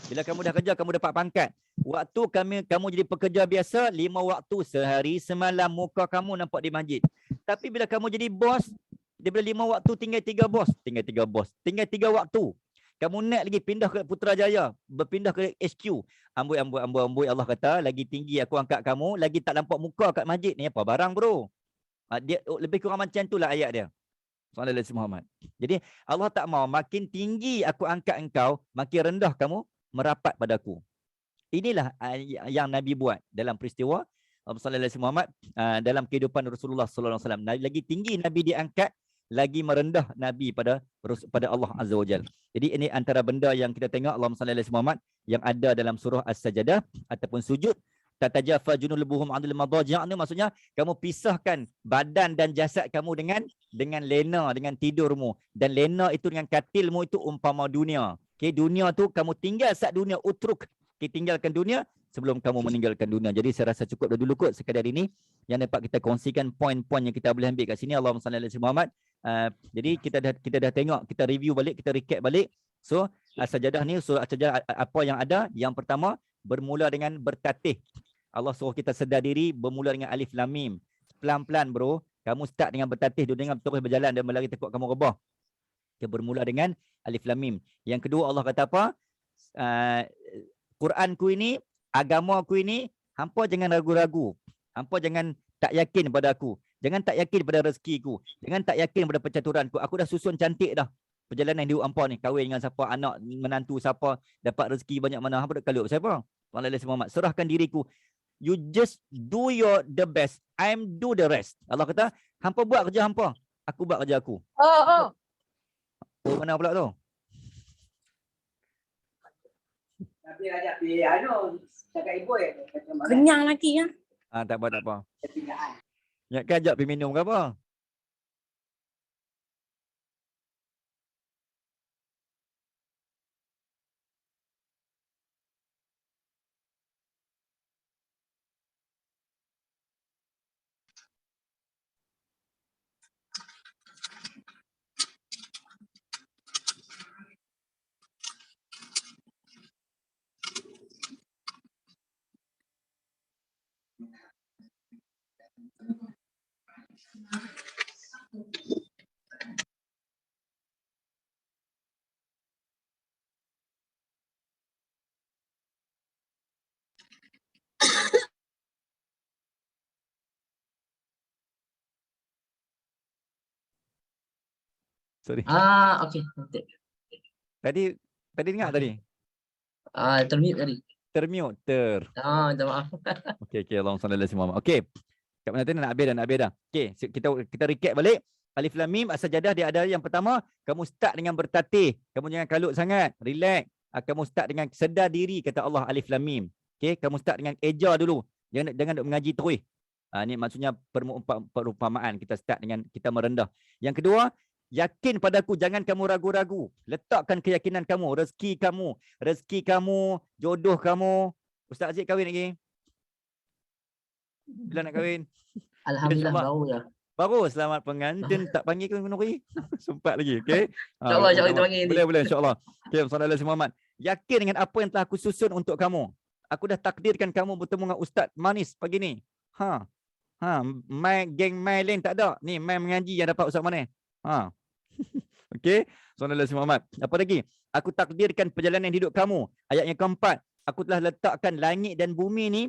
Bila kamu dah kerja, kamu dapat pangkat. Waktu kamu jadi pekerja biasa, 5 waktu sehari semalam muka kamu nampak di masjid. Tapi bila kamu jadi bos, daripada 5 waktu tinggal 3 bos, tinggal 3 waktu. Kamu naik lagi pindah ke Putrajaya, berpindah ke HQ. Amboi Allah kata, lagi tinggi aku angkat kamu, lagi tak nampak muka kat masjid. Ni apa barang bro? Dia lebih kurang macam itulah ayat dia. Sallallahu alaihi Muhammad. Jadi Allah tak mau makin tinggi aku angkat engkau, makin rendah kamu merapat padaku. Inilah yang Nabi buat dalam peristiwa Allahumma salli ala Muhammad, dalam kehidupan Rasulullah sallallahu alaihi wasallam. Lagi tinggi Nabi diangkat, lagi merendah Nabi pada Allah Azza wa Jalla. Jadi ini antara benda yang kita tengok Allahumma salli ala Muhammad yang ada dalam surah As-Sajdah ataupun sujud. Tatajafa junubuhum 'anil madaji', maksudnya kamu pisahkan badan dan jasad kamu dengan lena, dengan tidurmu, dan lena itu dengan katilmu itu umpama dunia. Okey, dunia tu kamu tinggal saat dunia, utruk, tinggalkan dunia sebelum kamu meninggalkan dunia. Jadi saya rasa cukup dah dulu kot sekadar ini yang dapat kita kongsikan poin-poin yang kita boleh ambil kat sini. Allahumma salli ala Muhammad. Jadi kita dah tengok, kita review balik, kita recap balik. So As-Sajdah ni, surah As-Sajdah apa yang ada? Yang pertama bermula dengan bertatih. Allah suruh kita sedar diri, bermula dengan alif lam mim. Pelan-pelan bro, kamu start dengan bertatih, dengan terus berjalan dan berlari takut kamu rebah. Kita bermula dengan alif lam mim. Yang kedua Allah kata apa? Quranku ini, agamaku ini, hampa jangan ragu-ragu. Hampa jangan tak yakin pada aku. Jangan tak yakin pada rezekiku. Jangan tak yakin pada pencaturanku. Aku dah susun cantik dah. Perjalanan hidup hampa ni, kahwin dengan siapa, anak menantu siapa, dapat rezeki banyak mana, hampa tak kalut siapa? Allah Muhammad, serahkan diriku. You just do the best. I'm do the rest. Allah kata, hampa buat kerja hampa, aku buat kerja aku. Oh, mana pula tu? Tapi ada anu cakap ibu Kenyang lagi ya. Tak apa. Ya, kan ajak pergi minum ke apa? Sorry. Okey. Nanti. Tadi dengar tadi? Termute tadi. Termute. Minta maaf. Okey, Allahumma salli ala Muhammad. Okey. Kat mana tadi nak habis dah. Okey, kita recap balik. Alif lam mim As-Sajdah dia ada yang pertama, kamu start dengan bertatih. Kamu jangan kalut sangat, relax. Kamu start dengan sedar diri kata Allah alif lam mim. Okey, kamu start dengan eja dulu. Jangan duk mengaji terus. Ni maksudnya perumpamaan. Kita start dengan kita merendah. Yang kedua, yakin padaku, jangan kamu ragu-ragu. Letakkan keyakinan kamu, rezeki kamu, jodoh kamu. Ustaz Aziz kahwin lagi? Bila nak kahwin? Alhamdulillah baru ya. Baru, selamat pengantin. Tak panggil ke Nuri? Sempat lagi, okey? InsyaAllah kita panggil ni. Boleh, insyaAllah. Okey, sallallahu alaihi Muhammad. Yakin dengan apa yang telah aku susun untuk kamu. Aku dah takdirkan kamu bertemu dengan Ustaz manis pagi ni. Geng mai lain tak ada. Ni mai mengaji yang dapat Ustaz manis. Okey, sallallahu alaihi Muhammad. Apa lagi? Aku takdirkan perjalanan hidup kamu. Ayat yang keempat, aku telah letakkan langit dan bumi ni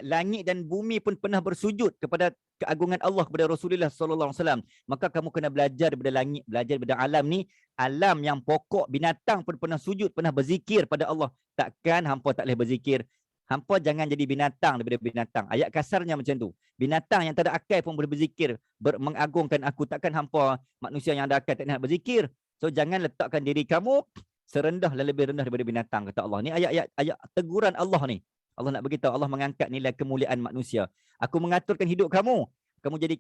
langit dan bumi pun pernah bersujud kepada keagungan Allah kepada Rasulullah sallallahu alaihi wasallam. Maka kamu kena belajar daripada langit, belajar daripada alam ni, alam yang pokok, binatang pun pernah sujud, pernah berzikir pada Allah. Takkan hampa tak boleh berzikir? Hampa jangan jadi binatang daripada binatang. Ayat kasarnya macam tu. Binatang yang tak ada akal pun boleh berzikir, mengagungkan aku. Takkan hampa manusia yang ada akal tak nak berzikir? So jangan letakkan diri kamu serendah dan lebih rendah daripada binatang kata Allah. Ni ayat teguran Allah ni. Allah nak beritahu, Allah mengangkat nilai kemuliaan manusia. Aku mengaturkan hidup kamu.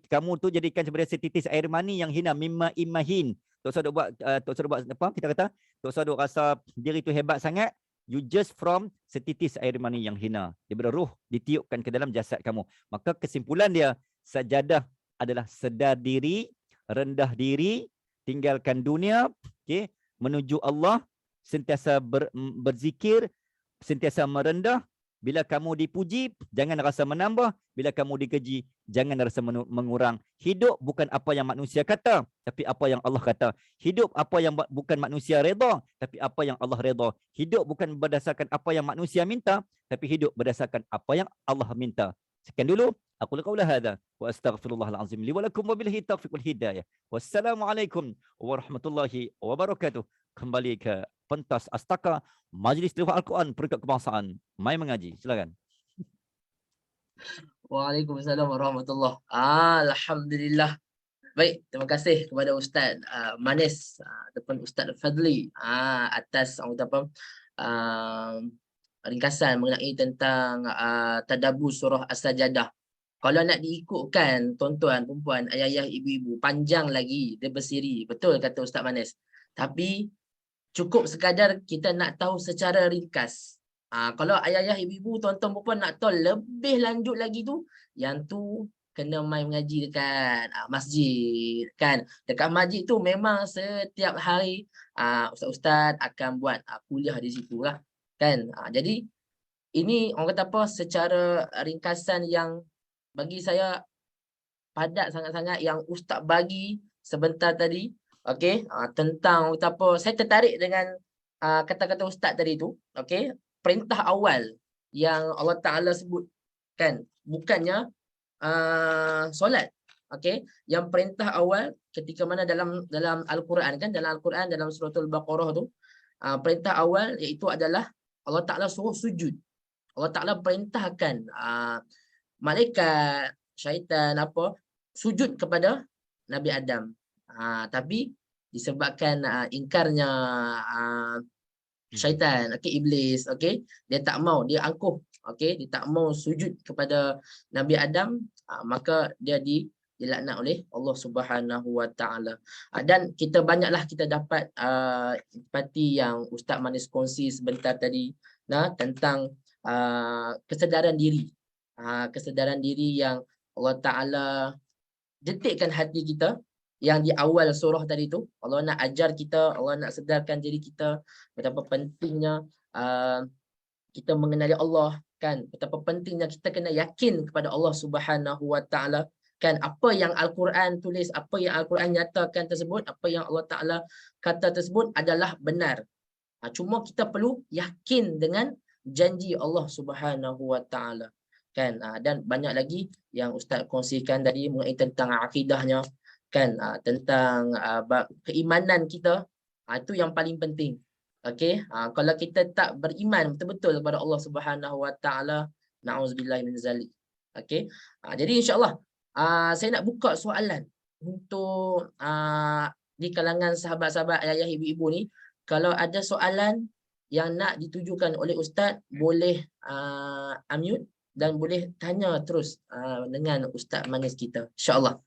Kamu tu jadikan sebagai setitis air mani yang hina, mimma imahin. Tak usah buat apa? Kita kata, tak usah rasa diri tu hebat sangat. You just from setitis air mani yang hina. Daripada ruh ditiupkan ke dalam jasad kamu. Maka kesimpulan dia, sajadah adalah sedar diri, rendah diri, tinggalkan dunia, okay, menuju Allah, sentiasa berzikir, sentiasa merendah. Bila kamu dipuji, jangan rasa menambah. Bila kamu dikeji, jangan rasa mengurang. Hidup bukan apa yang manusia kata, tapi apa yang Allah kata. Hidup apa yang bukan manusia reda, tapi apa yang Allah reda. Hidup bukan berdasarkan apa yang manusia minta, tapi hidup berdasarkan apa yang Allah minta. Sekian dulu. Aku qaula hadza wa astaghfirullahal azim li wa lakum wa billahi taufiq wal hidayah. Wassalamualaikum warahmatullahi wabarakatuh. Kembali ke pentas Astaka Majlis Tilawah Al-Quran Peringkat Kebangsaan. Mai mengaji. Silakan. Waalaikumsalam warahmatullahi. Alhamdulillah. Baik, terima kasih kepada Ustaz Manis ataupun Ustaz Fadli atas orang kata apa uh, ringkasan mengenai tentang tadabbur surah As-Sajdah. Kalau nak diikutkan tuan-tuan, perempuan, ayah-ayah, ibu-ibu, panjang lagi dia bersiri. Betul kata Ustaz Manis. Tapi cukup sekadar kita nak tahu secara ringkas. Kalau ayah-ayah, ibu-ibu, tuan-tuan, perempuan nak tahu lebih lanjut lagi tu, yang tu kena mai mengaji dekat masjid kan. Dekat masjid tu memang setiap hari ustaz-ustaz akan buat kuliah di situ lah kan. Jadi ini orang kata apa secara ringkasan yang bagi saya padat sangat-sangat yang ustaz bagi sebentar tadi. Okey, tentang orang kata apa saya tertarik dengan kata-kata ustaz tadi tu. Okey, perintah awal yang Allah Taala sebut kan bukannya solat. Okey, yang perintah awal ketika mana dalam Al-Quran kan, dalam Al-Quran dalam suratul Baqarah tu perintah awal iaitu adalah Allah Taala suruh sujud. Allah Taala perintahkan malaikat, syaitan apa sujud kepada Nabi Adam. Tapi disebabkan ingkarnya syaitan, okey, iblis, okey, dia tak mau, dia angkuh, okey, dia tak mau sujud kepada Nabi Adam, maka dia dilaknat oleh Allah Subhanahu Wa Taala. Dan kita banyaklah kita dapat seperti yang Ustaz Manis kongsi sebentar tadi tentang kesedaran diri. Kesedaran diri yang Allah Taala detikkan hati kita yang di awal surah tadi tu. Allah nak ajar kita, Allah nak sedarkan diri kita betapa pentingnya kita mengenali Allah kan, betapa pentingnya kita kena yakin kepada Allah Subhanahu Wa Taala kan, apa yang Al-Quran tulis, apa yang Al-Quran nyatakan tersebut, apa yang Allah Taala kata tersebut adalah benar. Cuma kita perlu yakin dengan janji Allah Subhanahu Wa Taala kan. Dan banyak lagi yang Ustaz kongsikan tadi mengenai tentang akidahnya kan, tentang keimanan kita, itu yang paling penting. Okey, kalau kita tak beriman betul-betul kepada Allah Subhanahu Wa Taala, na'udzubillah min zalik. Okey, jadi insya-Allah saya nak buka soalan untuk di kalangan sahabat-sahabat ayah-ayah, ibu-ibu ni. Kalau ada soalan yang nak ditujukan oleh Ustaz, boleh unmute dan boleh tanya terus dengan Ustaz Manis kita, insya-Allah.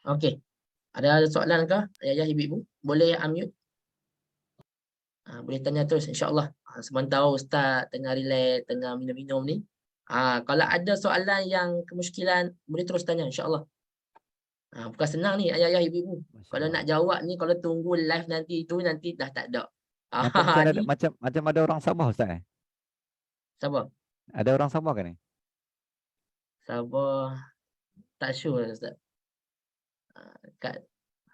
Okey. Ada soalan ke ayah-ayah, ibu-ibu? Boleh unmute. Boleh tanya terus insya-Allah. Sementara Ustaz tengah relax, tengah minum-minum ni. Kalau ada soalan yang kemusykilan, boleh terus tanya insya-Allah. Bukan senang ni ayah-ayah, ibu-ibu. Kalau nak jawab ni, kalau tunggu live nanti tu nanti dah tak ada. Nampak macam ada orang Sabah Ustaz. Sabar. Ada orang Sabah kan ni? Sabar. Tak sure Ustaz. Kat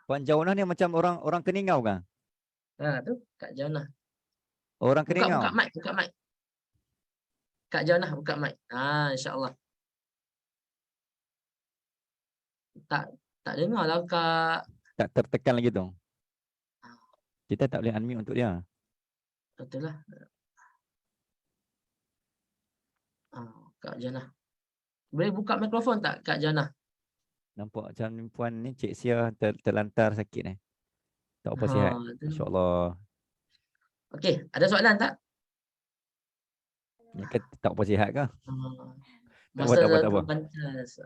Puan Jaunah ni macam orang Keningau kan? tu Kak Janah. Orang Buka Keningau. mic, buka mic. Kak Janah buka mic. Insya-Allah. Tak dengar lah Kak. Tak tertekan lagi tu. Kita tak boleh unmute untuk dia. Betul lah. Kak Janah. Boleh buka mikrofon tak Kak Janah? Nampak macam puan ni Cik Sia terlantar sakit ni. Tak apa sihat. Masya-Allah. Okey, ada soalan tak? Ni tak apa sihat ke? Masa tak apa. pantas.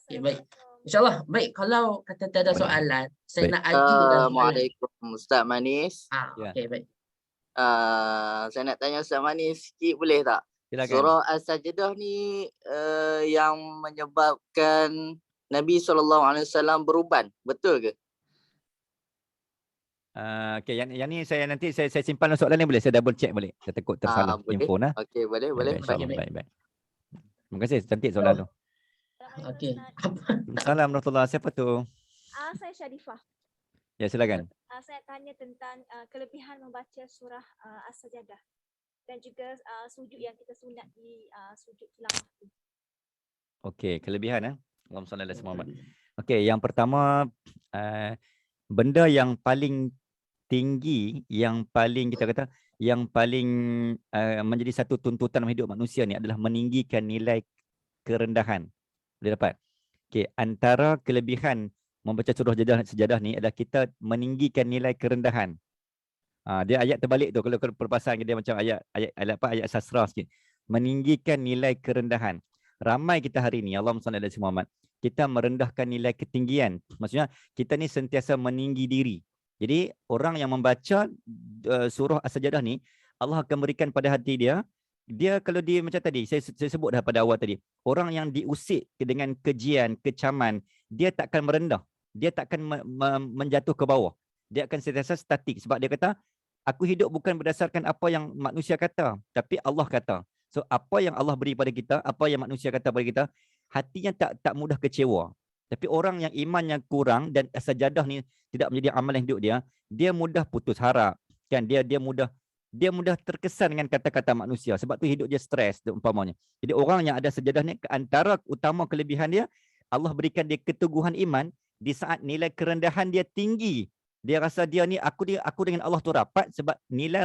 Okey, baik. InsyaAllah. Baik, kalau kata tak ada soalan, saya Baik. nak ajukan soalan. Assalamualaikum Ustaz Manis. Ya. Okey, baik. Saya nak tanya Ustaz Manis sikit boleh tak? Silakan. Surah As-Sajdah ni yang menyebabkan Nabi SAW beruban, betul ke? Okey, yang ni saya nanti saya simpan soalan ni, boleh saya double check balik. Saya takut tersalah info nah. Okey, boleh. InsyaAllah. Baik. Terima kasih, cantik soalan tu. Okey. Assalamualaikum warahmatullahi wabarakatuh. Siapa tu? Saya Syarifah. Ya, silakan. Saya tanya tentang kelebihan membaca surah As-Sajdah dan juga sujud yang kita sunat di sujud tilawah tu. Okey, kelebihan Allahumma salli ala Muhammad. Okey, yang pertama benda yang paling tinggi yang paling kita kata yang paling menjadi satu tuntutan dalam hidup manusia ni adalah meninggikan nilai kerendahan. Boleh dapat? Okey, antara kelebihan membaca surah sejadah ni adalah kita meninggikan nilai kerendahan. Dia ayat terbalik tu, kalau perpasan dia macam ayat sastra sikit. Meninggikan nilai kerendahan. Ramai kita hari ni, Allahumma salli ala Muhammad, kita merendahkan nilai ketinggian. Maksudnya kita ni sentiasa meninggi diri. Jadi orang yang membaca surah As-Sajadah ni, Allah akan berikan pada hati dia, kalau dia macam tadi, saya sebut dah pada awal tadi, orang yang diusik dengan kejian, kecaman, dia takkan merendah. Dia takkan menjatuh ke bawah. Dia akan sentiasa statik sebab dia kata, aku hidup bukan berdasarkan apa yang manusia kata, tapi Allah kata. So apa yang Allah beri pada kita, apa yang manusia kata pada kita, hatinya tak mudah kecewa. Tapi orang yang imannya kurang dan sajadah ni tidak menjadi amalan hidup dia, dia mudah putus harap. Kan dia mudah terkesan dengan kata-kata manusia. Sebab tu hidup dia stres umpamanya. Jadi orang yang ada sajadah ni, antara utama kelebihan dia, Allah berikan dia keteguhan iman di saat nilai kerendahan dia tinggi. Dia rasa dia ni aku dengan Allah tu rapat sebab nilai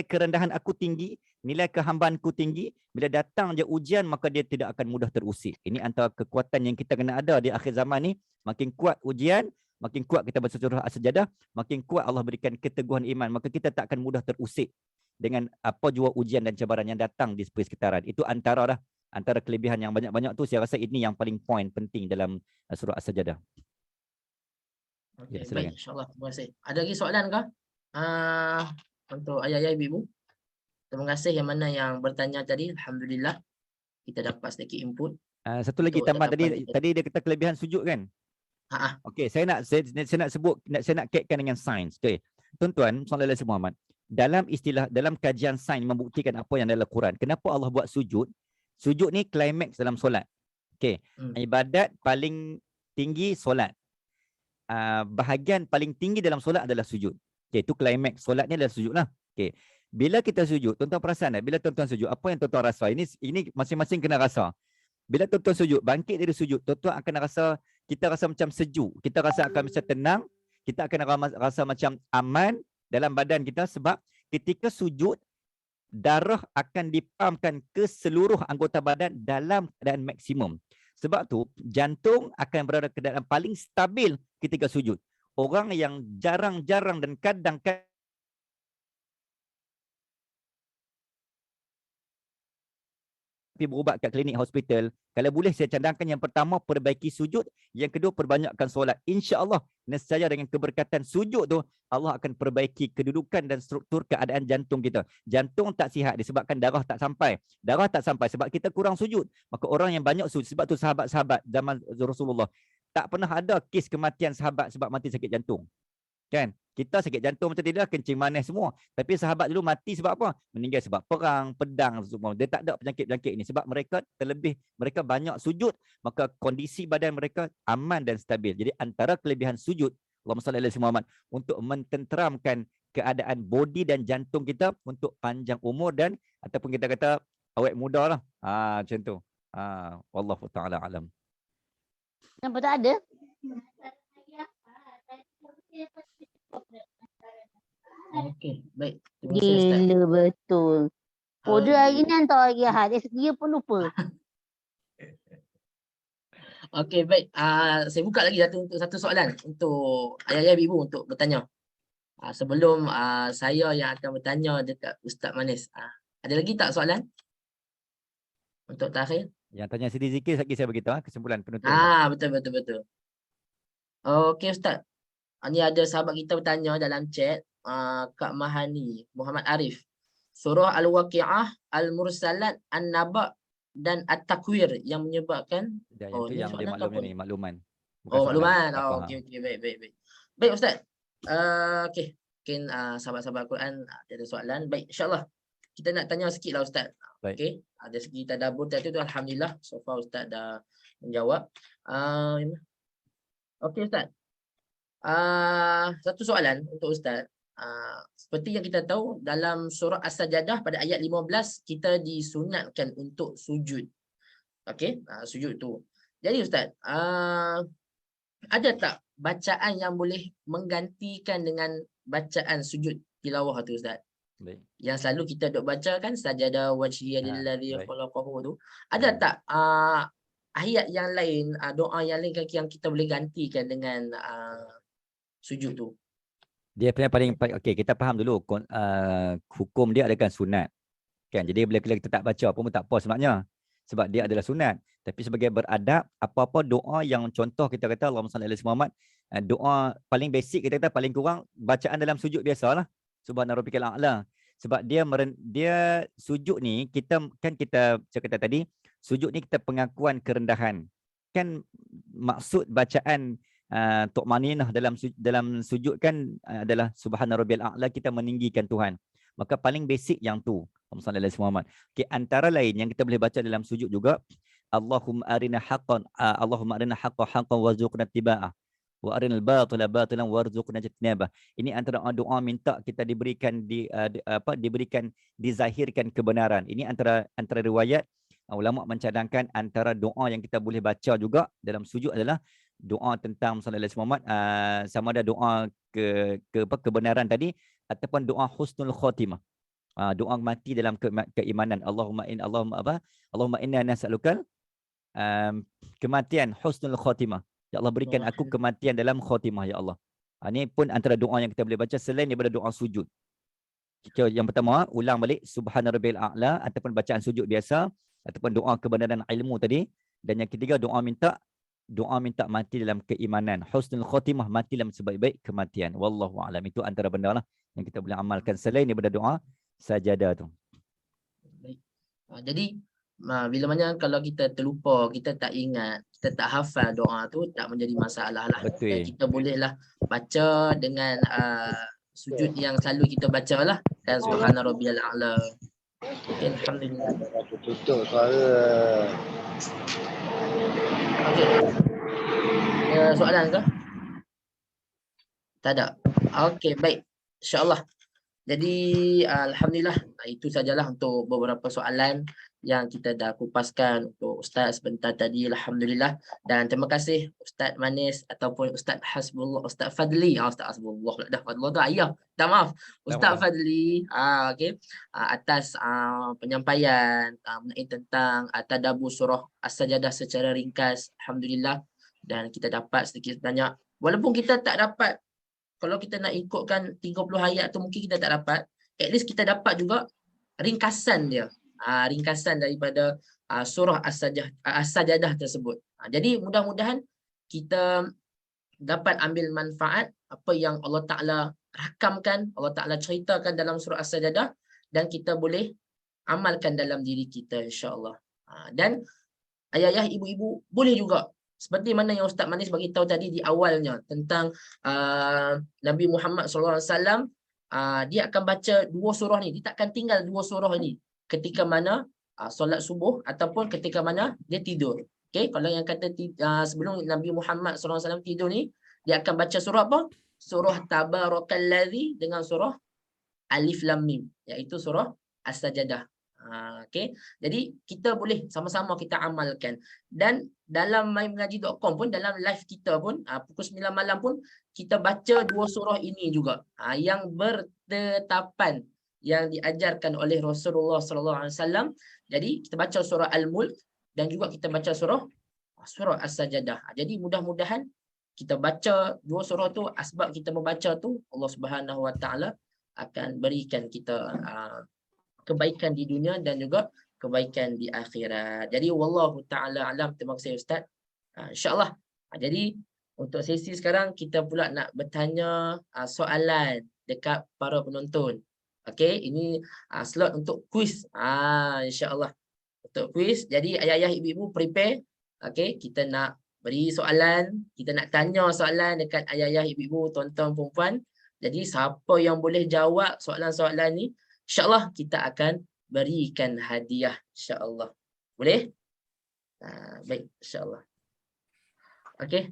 kerendahan aku tinggi, nilai kehambaanku tinggi. Bila datang je ujian maka dia tidak akan mudah terusik. Ini antara kekuatan yang kita kena ada di akhir zaman ni. Makin kuat ujian, makin kuat kita baca surah As-Sajadah, makin kuat Allah berikan keteguhan iman, maka kita tak akan mudah terusik dengan apa jua ujian dan cabaran yang datang di sekitaran. Itu antara kelebihan yang banyak-banyak tu, saya rasa ini yang paling poin penting dalam surah As-Sajadah. Okey, silakan. baik, insyaAllah. Terima kasih. Ada lagi soalan kah? Untuk ayah-ayah ibu. Terima kasih yang mana yang bertanya tadi. Alhamdulillah. Kita dapat sedikit input. Satu lagi Untuk tambah tanggapan kita. tadi dia kata kelebihan sujud kan? Okey, saya nak kaitkan dengan sains. Okey. Tuan-tuan, sallallahu alaihi wasallam, dalam kajian sains membuktikan apa yang dalam Quran. Kenapa Allah buat sujud? Sujud ni climax dalam solat. Okey. Ibadat paling tinggi solat. Bahagian paling tinggi dalam solat adalah sujud. Okey, itu climax solat ni adalah sujud lah. Okey. Bila kita sujud, tuan-tuan perasan tak? Bila tuan-tuan sujud, apa yang tuan-tuan rasa? Ini masing-masing kena rasa. Bila tuan-tuan sujud, bangkit dari sujud, tuan-tuan akan rasa, kita rasa macam sejuk. Kita rasa akan macam tenang. Kita akan rasa macam aman dalam badan kita sebab ketika sujud, darah akan dipumpkan ke seluruh anggota badan dalam keadaan maksimum. Sebab tu, jantung akan berada ke dalam paling stabil ketika sujud. Orang yang jarang-jarang dan kadang-kadang berubat kat klinik hospital, kalau boleh saya cadangkan yang pertama perbaiki sujud, yang kedua perbanyakkan solat. InsyaAllah nescaya dengan keberkatan sujud tu Allah akan perbaiki kedudukan dan struktur keadaan jantung kita. Jantung tak sihat disebabkan darah tak sampai. Darah tak sampai sebab kita kurang sujud. Maka orang yang banyak sujud, sebab tu sahabat-sahabat zaman Rasulullah tak pernah ada kes kematian sahabat sebab mati sakit jantung. Kan? Kita sakit jantung macam dia kencing manis semua. Tapi sahabat dulu mati sebab apa? Meninggal sebab perang, pedang semua. Dia tak ada penyakit-penyakit ini sebab mereka banyak sujud, maka kondisi badan mereka aman dan stabil. Jadi antara kelebihan sujud, Allahumma salli ala Muhammad, untuk mententeramkan keadaan body dan jantung kita untuk panjang umur dan ataupun kita kata awet muda lah. Macam tu. Wallahu ta'ala alam. Kenapa tak ada? Okey, baik. Terima kasih Ustaz. Gila betul. Dia hari ni hantar hari Ahad. Dia pun lupa. Okey, baik. Saya buka lagi satu soalan untuk ayah-ayah ibu untuk bertanya. Sebelum saya yang akan bertanya dekat Ustaz Manis. Ada lagi tak soalan? Untuk terakhir? Yang tanya Siti Zikir lagi saya beritahu kesimpulan penutup. Betul. Okey Ustaz. Ni ada sahabat kita bertanya dalam chat, Kak Mahani, Muhammad Arif. Surah Al-Waqi'ah, Al-Mursalat, An-Naba dan At-Takwir yang menyebabkan Itu yang dia makluman. Makluman. Okey, baik. Baik Ustaz. Okey. Mungkin sahabat-sahabat Al-Quran ada soalan. Baik, insya-Allah kita nak tanya sikit lah Ustaz. Okey. Dari segi tadabbur tadi tu alhamdulillah so far Ustaz dah menjawab. Okey Ustaz. Satu soalan untuk Ustaz. Seperti yang kita tahu dalam surah As-Sajadah pada ayat 15 kita disunatkan untuk sujud. Okey, sujud tu. Jadi Ustaz, ada tak bacaan yang boleh menggantikan dengan bacaan sujud tilawah tu Ustaz. Baik. Yang selalu kita duk baca kan sajada wajhiya lillazi baik. khalaqahu tu. Ada tak ayat yang lain, doa yang lain yang kita boleh gantikan dengan sujud tu? Dia paling okey, kita faham dulu hukum dia adalah sunat. Kan? Jadi bila kita tak baca pun tak apa sebenarnya. Sebab dia adalah sunat. Tapi sebagai beradab, apa-apa doa yang contoh kita kata Allahumma salli ala Muhammad, doa paling basic kita kata paling kurang bacaan dalam sujud biasalah. Subhana rabbikal a'la. Sebab dia sujud ni kita cakap tadi, sujud ni kita pengakuan kerendahan. Kan maksud bacaan tu'maninah dalam sujud kan adalah subhana rabbiyal a'la, kita meninggikan Tuhan. Maka paling basic yang tu. Allahumma Muhammad. Okay, antara lain yang kita boleh baca dalam sujud juga, Allahumma arina haqqan haqqan warzuqna ittiba'ah wa arinal batila batilan warzuqna ijtinabah. Ini antara doa minta kita diberikan dizahirkan kebenaran. Ini antara riwayat ulama mencadangkan antara doa yang kita boleh baca juga dalam sujud adalah doa tentang sallallahu alaihi Muhammad, sama ada doa kebenaran tadi ataupun doa husnul khatimah. Doa mati dalam keimanan. Allahumma inna nas'alukal kematian husnul khatimah. Ya Allah, berikan aku kematian dalam khatimah ya Allah. Ini pun antara doa yang kita boleh baca selain daripada doa sujud. Yang pertama, ulang balik subhana rabbil a'la ataupun bacaan sujud biasa ataupun doa kebenaran ilmu tadi. Dan yang ketiga, doa minta mati dalam keimanan. Husnul khatimah, mati dalam sebaik-baik kematian. Wallahu a'lam. Itu antara benda lah yang kita boleh amalkan selain daripada doa sajadah tu. Baik. Jadi bila mana kalau kita terlupa, kita tak ingat, kita tak hafal doa tu, tak menjadi masalah lah. Betul. Dan kita bolehlah baca dengan sujud yang selalu kita baca lah. Dan subhana rabbiyal a'la. Okay, alhamdulillah. Tutup suara. Okey. Soalan ke? Tak ada. Okey, baik. InsyaAllah. Jadi alhamdulillah, itu sajalah untuk beberapa soalan yang kita dah kupaskan untuk Ustaz sebentar tadi, alhamdulillah. Dan terima kasih Ustaz Manis ataupun Ustaz Hasbullah, Ustaz Fadli, Ustaz Hasbullah dah, Fadlullah tu ayah. Tak maaf. Ustaz Fadli, okey, atas penyampaian mengenai tentang tadabbur surah As-Sajadah secara ringkas, alhamdulillah. Dan kita dapat sedikit banyak, walaupun kita tak dapat, kalau kita nak ikutkan 30 ayat tu mungkin kita tak dapat, at least kita dapat juga ringkasan dia. Ringkasan daripada surah As-Sajadah tersebut. Jadi mudah-mudahan kita dapat ambil manfaat apa yang Allah Ta'ala rakamkan, Allah Ta'ala ceritakan dalam surah As-Sajadah, dan kita boleh amalkan dalam diri kita, insya-Allah. Dan ayah-ayah, ibu-ibu boleh juga seperti mana yang Ustaz Manis bagi tahu tadi di awalnya tentang Nabi Muhammad SAW, dia akan baca dua surah ni. Dia takkan tinggal dua surah ni ketika mana solat subuh ataupun ketika mana dia tidur. Okay? Kalau yang kata sebelum Nabi Muhammad SAW tidur ni, dia akan baca surah apa? Surah Tabarakalladzi dengan surah Alif Lam Mim, iaitu surah As-Sajadah. Okay. Jadi kita boleh sama-sama kita amalkan. Dan dalam mymengaji.com pun, dalam live kita pun pukul 9 malam pun kita baca dua surah ini juga, yang bertetapan, yang diajarkan oleh Rasulullah SAW. Jadi kita baca surah Al-Mulk dan juga kita baca surah As-Sajadah. Jadi mudah-mudahan kita baca dua surah tu, asbab kita membaca tu, Allah Subhanahu Wa Taala akan berikan kita kebaikan di dunia dan juga kebaikan di akhirat. Jadi wallahu taala alam. Terima kasih Ustaz. InsyaAllah. Jadi untuk sesi sekarang kita pula nak bertanya soalan dekat para penonton. Okey, ini slot untuk kuis. InsyaAllah. Untuk kuis. Jadi ayah-ayah, ibu-ibu prepare. Okey, kita nak beri soalan, kita nak tanya soalan dekat ayah-ayah, ibu-ibu, tuan-tuan, perempuan. Jadi siapa yang boleh jawab soalan-soalan ni, InsyaAllah kita akan berikan hadiah, insyaAllah. Boleh? Baik, insyaAllah. Okey.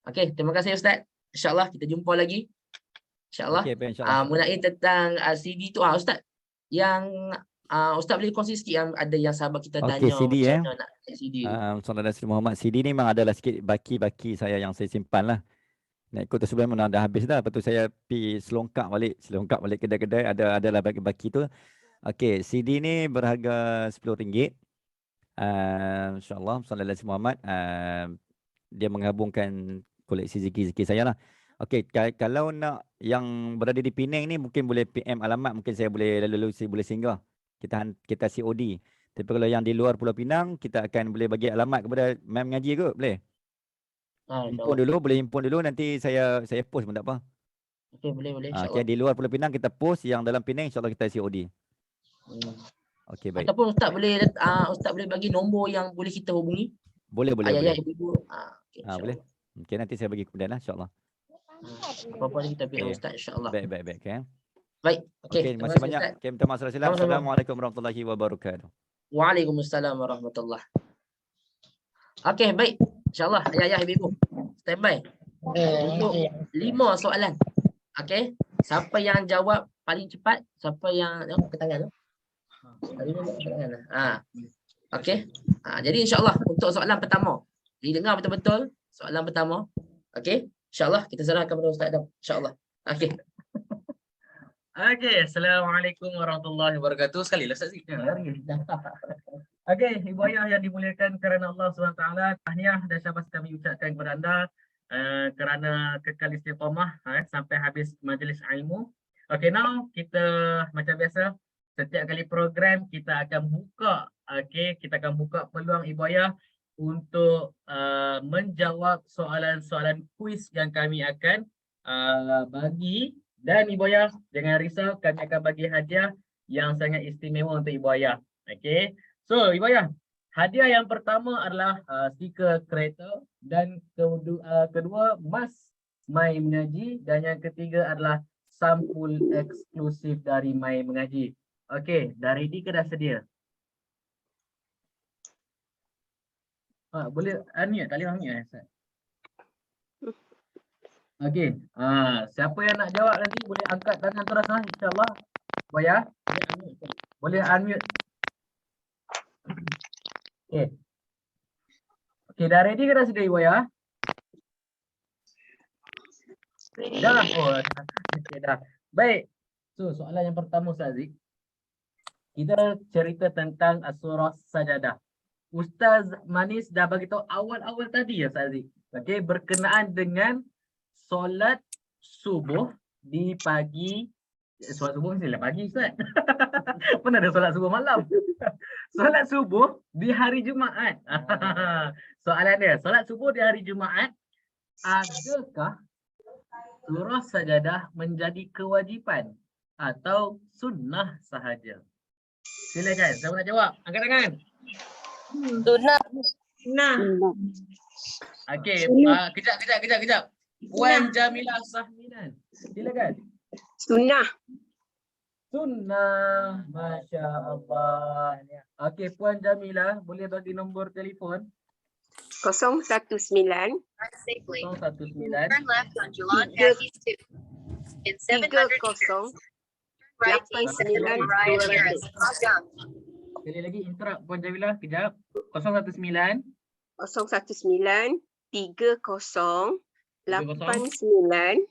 Okey, terima kasih Ustaz. InsyaAllah kita jumpa lagi. InsyaAllah. Okay, mengenai tentang CD tu, Ustaz, yang Ustaz boleh kongsi sikit yang ada yang sahabat kita tanya. CD macam nak CD. Saudara Muhammad, CD ni memang adalah sikit baki-baki saya yang saya simpan lah. Nak ikut tu sebenarnya dah habis dah. Lepas tu saya pergi selongkak balik kedai-kedai. Adalah baki tu. Okey, CD ni berharga RM10. InsyaAllah, sallallahu alaihi Muhammad. Dia menggabungkan koleksi zikir-zikir saya lah. Okey, kalau nak yang berada di Penang ni mungkin boleh PM alamat, mungkin saya boleh lalu boleh singgah. Kita COD. Tapi kalau yang di luar Pulau Pinang, kita akan boleh bagi alamat kepada Mem Mengaji ke? Boleh? Himpun dulu, boleh himpun dulu, nanti saya post pun tak apa. Okey, boleh Okay, insya-Allah. di luar Pulau Pinang kita post, yang dalam Penang insya-Allah kita COD. Okey, baik. Ataupun Ustaz boleh bagi nombor yang boleh kita hubungi. Boleh. Ayah-ayah, ibu-ibu. Okey, Boleh. insya-Allah. Okey, nanti saya bagi kemudian lah insya-Allah. Apa-apa ni kita biar Okey. Ustaz insya-Allah. Baik. Okay. Baik. Okey, Okey, terima kasih banyak. Ustaz. Okey, minta maaf salah silap. Sama-sama. Assalamualaikum warahmatullahi wabarakatuh. Waalaikumsalam warahmatullahi. Okey, baik. InsyaAllah, ayah-ayah, ibu-ibu. Standby. Untuk 5 soalan. Okey. Siapa yang jawab paling cepat, siapa yang ke tangan tu. Tadi ni ke tangan lah. Okey. Jadi insya-Allah untuk soalan pertama. Didengar betul-betul soalan pertama. Okey. InsyaAllah kita serahkan kepada Ustaz Adam. InsyaAllah. Okey. Okey, Assalamualaikum warahmatullahi wabarakatuh. Sekali lah Ustaz. Okey, ibu ayah yang dimuliakan kerana Allah SWT, tahniah dan syabas kami ucapkan kepada anda kerana kekal istiqamah sampai habis majlis ilmu. Okey, now kita macam biasa setiap kali program kita akan buka, kita akan buka peluang ibu ayah untuk menjawab soalan-soalan kuis yang kami akan bagi. Dan ibu ayah jangan risau, kami akan bagi hadiah yang sangat istimewa untuk ibu ayah. Okey. So ibu ayah, hadiah yang pertama adalah stiker kereta, dan kedua mas My Mengaji, dan yang ketiga adalah sampul eksklusif dari My Mengaji. Okey, dah ready ke dah sedia? Boleh unmute, tak boleh unmute Ustaz. Okey, siapa yang nak jawab nanti boleh angkat tangan terus insya-Allah. Ibu ayah, boleh unmute. Okey. Okey, dah ready ke dah sedia ibu ayah? Dah. Okey dah. Baik. So, soalan yang pertama Ustaz Aziz. Kita cerita tentang surah Sajadah. Ustaz Manis dah bagi tahu awal-awal tadi ya Ustaz Aziz. Okey, berkenaan dengan solat subuh di pagi. Solat subuh mesti lah pagi Ustaz. Mana ada solat subuh malam. Solat subuh di hari Jumaat. Soalan dia, solat subuh di hari Jumaat, adakah surah Sajadah menjadi kewajipan atau sunnah sahaja? Silakan, siapa nak jawab? Angkat tangan. Sunnah. Okey, kejap. Puan Jamilah Sahminan. Silakan. Sunnah. Sunnah. Masya Allah. Okey, Puan Jamilah boleh bagi nombor telefon? 019 019 Sekali lagi interrupt Puan Jamilah kejap. 019 019 30 89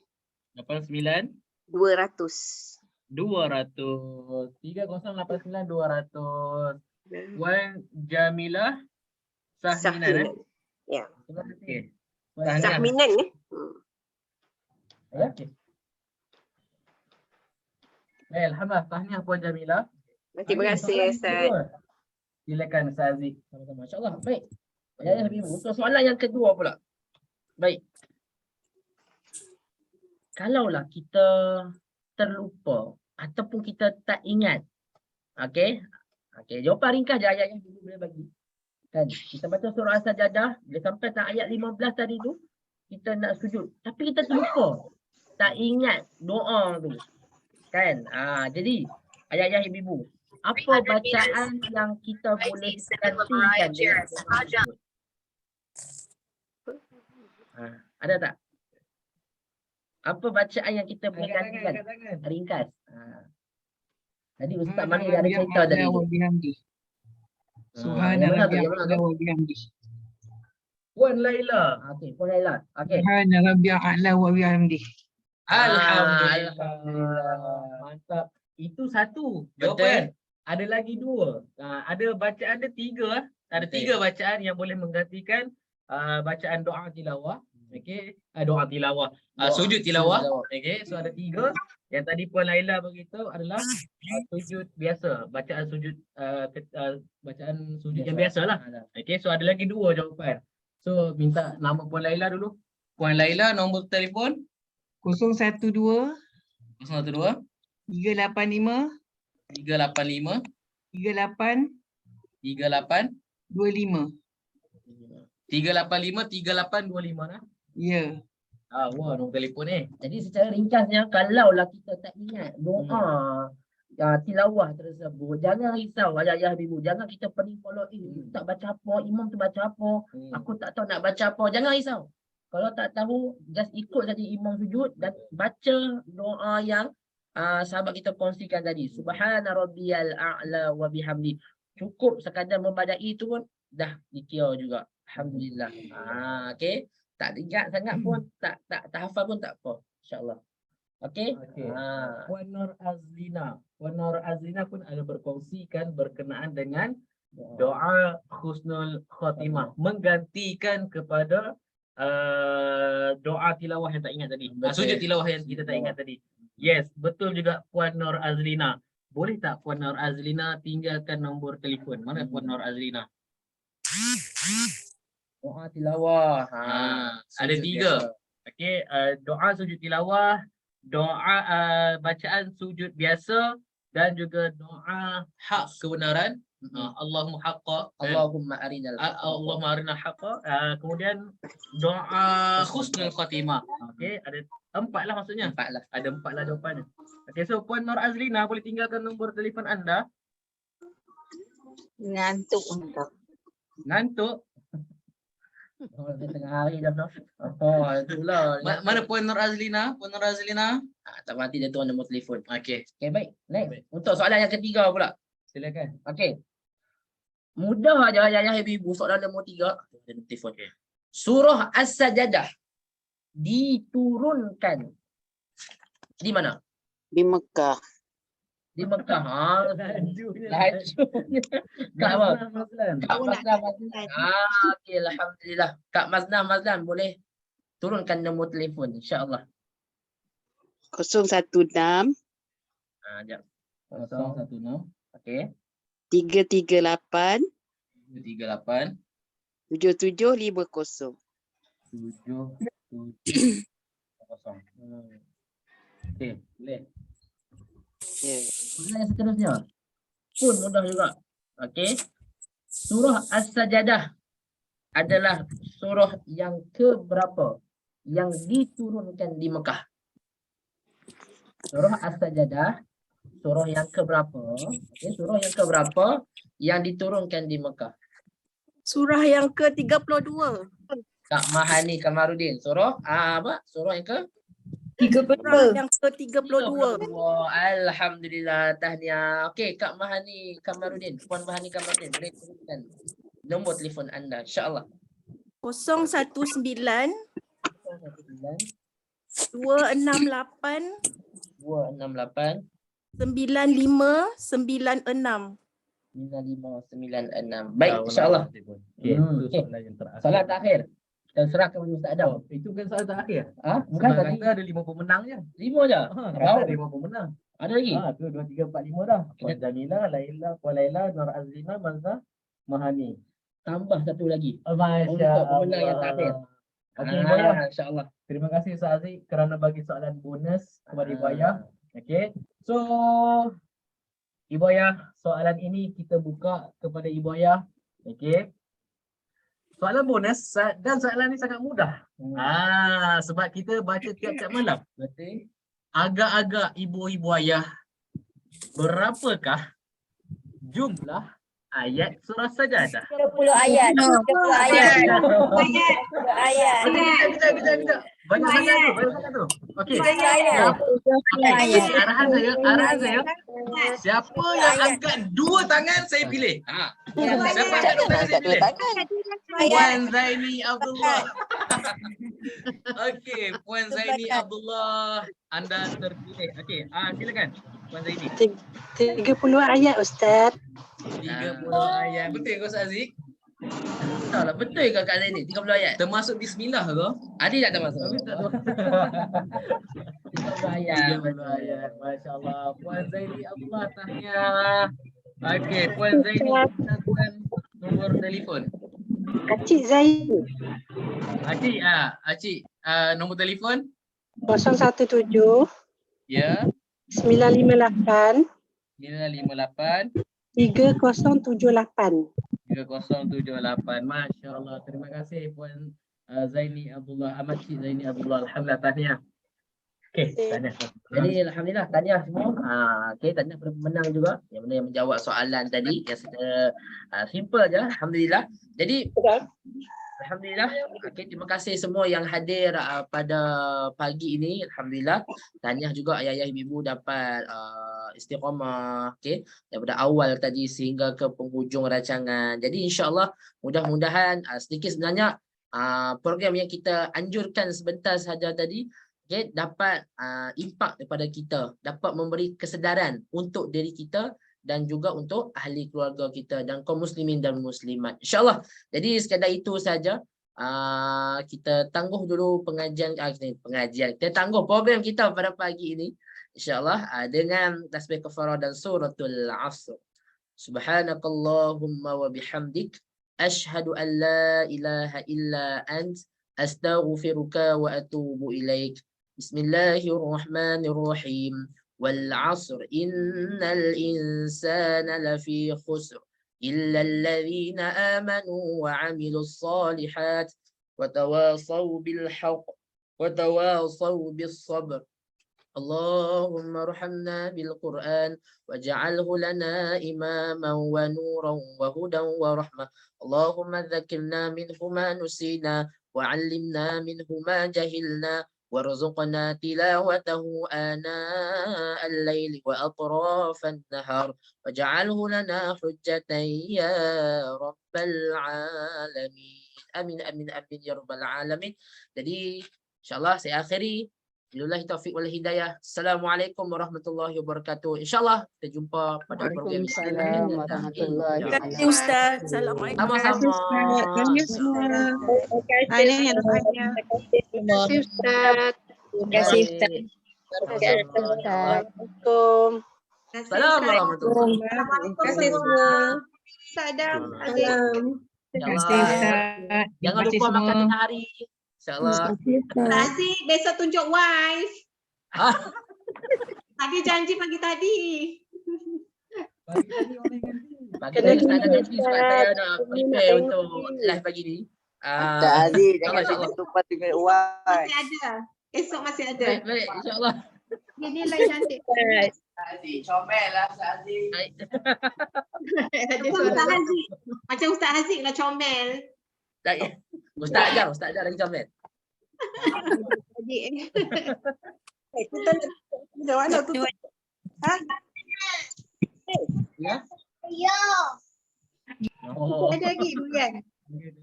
89 200. 200 3089 200. Puan Jamilah Sahminan. Ya. Terima kasih. Sahminan ya. Okey. Alhamdulillah, tahniah Puan Jamilah. Terima kasih Ustaz. Silakan Ustaz Aziz. Sama-sama. Masya-Allah. Baik. Ya, Habib. Untuk soalan yang kedua pula. Baik. Kalaulah kita terlupa ataupun kita tak ingat. Okey. Jawapan ringkas je ayat yang dulu boleh bagi. Kan, kita baca surah As-Sajadah, bila sampai tak ayat 15 tadi tu, kita nak sujud. Tapi kita terlupa. Tak ingat doa tu. Kan? Jadi ayat-ayat ibu-ibu, apa bacaan yang kita boleh gantikan dengan doa tersebut? Ada tak? Apa bacaan yang kita boleh gantikan? Ringkas. Tadi Ustaz Mani dah ada cerita tadi. Yang mana tu? Puan Laila. Okey, Puan Laila. Okey. Subhana rabbiyal a'la wa bihamdih. Alhamdulillah. Alhamdulillah. Mantap. Itu satu Betul. jawapan. Ada lagi dua. Ada bacaan, ada tiga. Ada Betul. tiga bacaan yang boleh menggantikan bacaan doa tilawah. Okey, doa tilawah. Sujud tilawah. Okey, so ada tiga. Yang tadi Puan Laila beritahu adalah sujud biasa, bacaan sujud bacaan sujud yang biasalah. Okey, so ada lagi dua jawapan. So minta nama Puan Laila dulu. Puan Laila, nombor telefon 012 012 385 385 38 38 25. 385 3825 nah. Ya. Wah, nombor telefon ni. Jadi secara ringkasnya, kalaulah kita tak ingat doa tilawah tersebut, jangan risau ayah-ayah ibu, jangan kita pergi follow tak baca apa, imam tu baca apa, aku tak tahu nak baca apa, jangan risau. Kalau tak tahu, just ikut saja imam sujud dan baca doa yang sahabat kita kongsikan tadi. Subhana rabbiyal a'la wa bihamdi. Cukup sekadar membadai itu pun dah dikira juga. Alhamdulillah. Okey. Tak ingat sangat pun, tak hafal pun tak apa. InsyaAllah. Okey. Okey. Puan Nur Azlina. Puan Nur Azlina pun ada berkongsikan berkenaan dengan doa husnul khatimah, menggantikan kepada doa tilawah yang tak ingat tadi. Sujud tilawah yang kita tak ingat tadi. Yes, betul juga Puan Nur Azlina. Boleh tak Puan Nur Azlina tinggalkan nombor telefon? Mana Puan Nur Azlina? Doa tilawah. Ada tiga. Okey, doa sujud tilawah, doa bacaan sujud biasa dan juga doa hak kebenaran. Allahumma haqqa. Allahumma arinal haqqa. Allahumma arinal haqqa. Kemudian doa husnul khatimah. Okey, ada empat lah maksudnya. Empat lah. Ada empat lah jawapannya. Okey, so Puan Nur Azlina boleh tinggalkan nombor telefon anda. Ngantuk. Ngantuk. Tengah hari dah. Itulah. Mana Puan Nur Azlina? Puan Nur Azlina? Tak mati dia tuan nombor telefon. Okey. Okey, baik. Next. Untuk soalan yang ketiga pula. Silakan. Okey. Mudah aja ayah ibu soalan nombor 3. Telefon. Okey. Surah As-Sajadah diturunkan di mana? Di Mekah. Di Mekah. Lajunya. Kak apa? Mazlan. Kak Mazlan. Okey, alhamdulillah. Kak Mazlan boleh turunkan nombor telefon insya-Allah. 016 Jap. 016 Okey. 338 38 7750. 770. Okey, boleh. Ya. Soalan yang seterusnya pun mudah juga. Okey. Surah As-Sajadah adalah surah yang keberapa yang diturunkan di Mekah? Surah As-Sajadah surah yang keberapa? Okey, surah yang keberapa yang diturunkan di Mekah? Surah yang ke-32. Kak Mahani Kamarudin. Surah apa? Surah yang ke? Surah yang ke-32. Alhamdulillah, tahniah. Okey, Kak Mahani Kamarudin, Puan Mahani Kamarudin, boleh turunkan nombor telefon anda insya-Allah. 019 268 268 268 9596. 9596. Baik, insya-Allah. Okey, itu Okey. soalan yang terakhir. Soalan terakhir. Kita serahkan kepada Ustaz Adam. Itu kan soalan terakhir. Bukan Sebab tadi kata ada 5 pemenang je. 5 je. Kata ada 5 pemenang. Ada lagi? Tu 2 3 4 5 dah. Puan Jamila, Laila, Puan Laila, Nur Azlina, Mazna, Mahani. Tambah satu lagi. Masya Untuk pemenang yang terakhir. Okey, Ibu Ayah. Insya-Allah. Terima kasih Ustaz Aziz kerana bagi soalan bonus kepada Ibu Ayah. Okey. So Ibu Ayah, soalan ini kita buka kepada Ibu Ayah. Okey. Soalan bonus dan soalan ini sangat mudah. Sebab kita baca tiap-tiap malam. Betul. Agak-agak ibu-ibu ayah, berapakah jumlah ayat surah Sajadah. 30 ayat. 30 ayat. 30 ayat. Kejap. Banyak sangat tu. Okey. 30 ayat. Okey, arahan saya. Siapa yang angkat 2 tangan saya pilih. Siapa angkat 2 tangan saya pilih. Puan Zaini Abdullah. Okey, Puan Zaini Abdullah, anda terpilih. Okey, silakan Puan Zaini. 30 ayat Ustaz. 30 ayat. Betul ke Ustaz Aziz? Tak lah, betul ke Kak Zaini? 30 ayat. Termasuk bismillah ke? Ada tak termasuk? 30 ayat. 30 ayat. Masya-Allah. Puan Zaini Abdullah, tahniah. Okey, Puan Zaini, Puan nombor telefon. Kecik Zain. Acik, nombor telefon? 017 Ya, 958 958 3078. 3078. Masya-Allah. Terima kasih Puan Zaini Abdullah, Amat Cik Zaini Abdullah. Alhamdulillah, tahniah. Okey, tahniah. Jadi alhamdulillah tahniah semua. Okey, tahniah kepada pemenang juga yang mana yang menjawab soalan tadi yang secara simple je. Alhamdulillah. Jadi alhamdulillah. Okey, terima kasih semua yang hadir pada pagi ini. Alhamdulillah. Tahniah juga ayah-ayah ibu-ibu dapat istiqamah, okey, daripada awal tadi sehingga ke penghujung rancangan. Jadi insya-Allah mudah-mudahan sedikit sebenarnya program yang kita anjurkan sebentar saja tadi, okay, dapat impak kepada kita, dapat memberi kesedaran untuk diri kita dan juga untuk ahli keluarga kita dan kaum muslimin dan muslimat. InsyaAllah. Jadi sekadar itu saja. Kita tangguh dulu pengajian, kita tangguh program kita pada pagi ini. InsyaAllah dengan tasbih kafarah dan suratul Asr. Subhanakallahumma wa bihamdik. Ashhadu an la ilaha illa ant. Astaghfiruka wa atubu ilaik. Bismillahirrahmanirrahim. Wal 'asr innal insana lafi khusr illa alladhina amanu wa 'amilus shalihat wa tawasaw bil haqq wa tawasaw bis sabr. Allahumma arhamna bil Qur'an waj'alhu lana imaman wa nuran wa hudan wa rahmah. Allahumma dzakkirna minhu ma nusina wa 'allimna minhu ma jahilna warzuqna tilawatahu ana al-laili wa atrafan nahar waj'alhu lana hujjatan ya rabbal alamin. Amin amin amin ya rabbal alamin. Jadi insyaallah saya akhiri. Billahi taufiq wal hidayah. Assalamualaikum warahmatullahi wabarakatuh. InsyaAllah kita jumpa pada program Waalaikumsalam warahmatullahi Terima kasih Ustaz. Assalamualaikum. Sama-sama. Terima kasih semua. Terima kasih Ustaz. Terima kasih Ustaz. Assalamualaikum. Assalamualaikum warahmatullahi Terima kasih semua. Sadam. Terima kasih Ustaz. Jangan lupa makan tengah hari. InsyaAllah. Aziz, besok tunjuk wife. Ah. Tadi janji pagi tadi. Pagi tadi Ustaz dah janji sebab saya nak prepare untuk live pagi ni. Ustaz Aziz, jangan InsyaAllah. lupa tunjuk wife. Masih ada. Esok masih ada. Baik, insyaAllah. Ini lain cantik. Aziz, comel lah Ustaz Aziz. Ada Ustaz Aziz. Macam Ustaz Aziz lah comel. Ustaz ajar lagi comel. Kita nak mana tu? Ya? Ada lagi Duyan.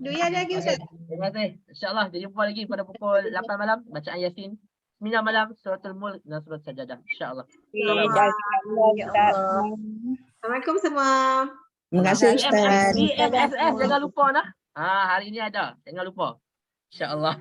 Duyan ada lagi Ustaz. Terima kasih. InsyaAllah kita jumpa lagi pada pukul 8 malam bacaan Yasin. 9 malam suratul Mulk dan surat Sajadah. InsyaAllah. Assalamualaikum semua. Terima kasih Ustaz. PMSS jangan lupa nah. Hari ini ada. Jangan lupa. InsyaAllah.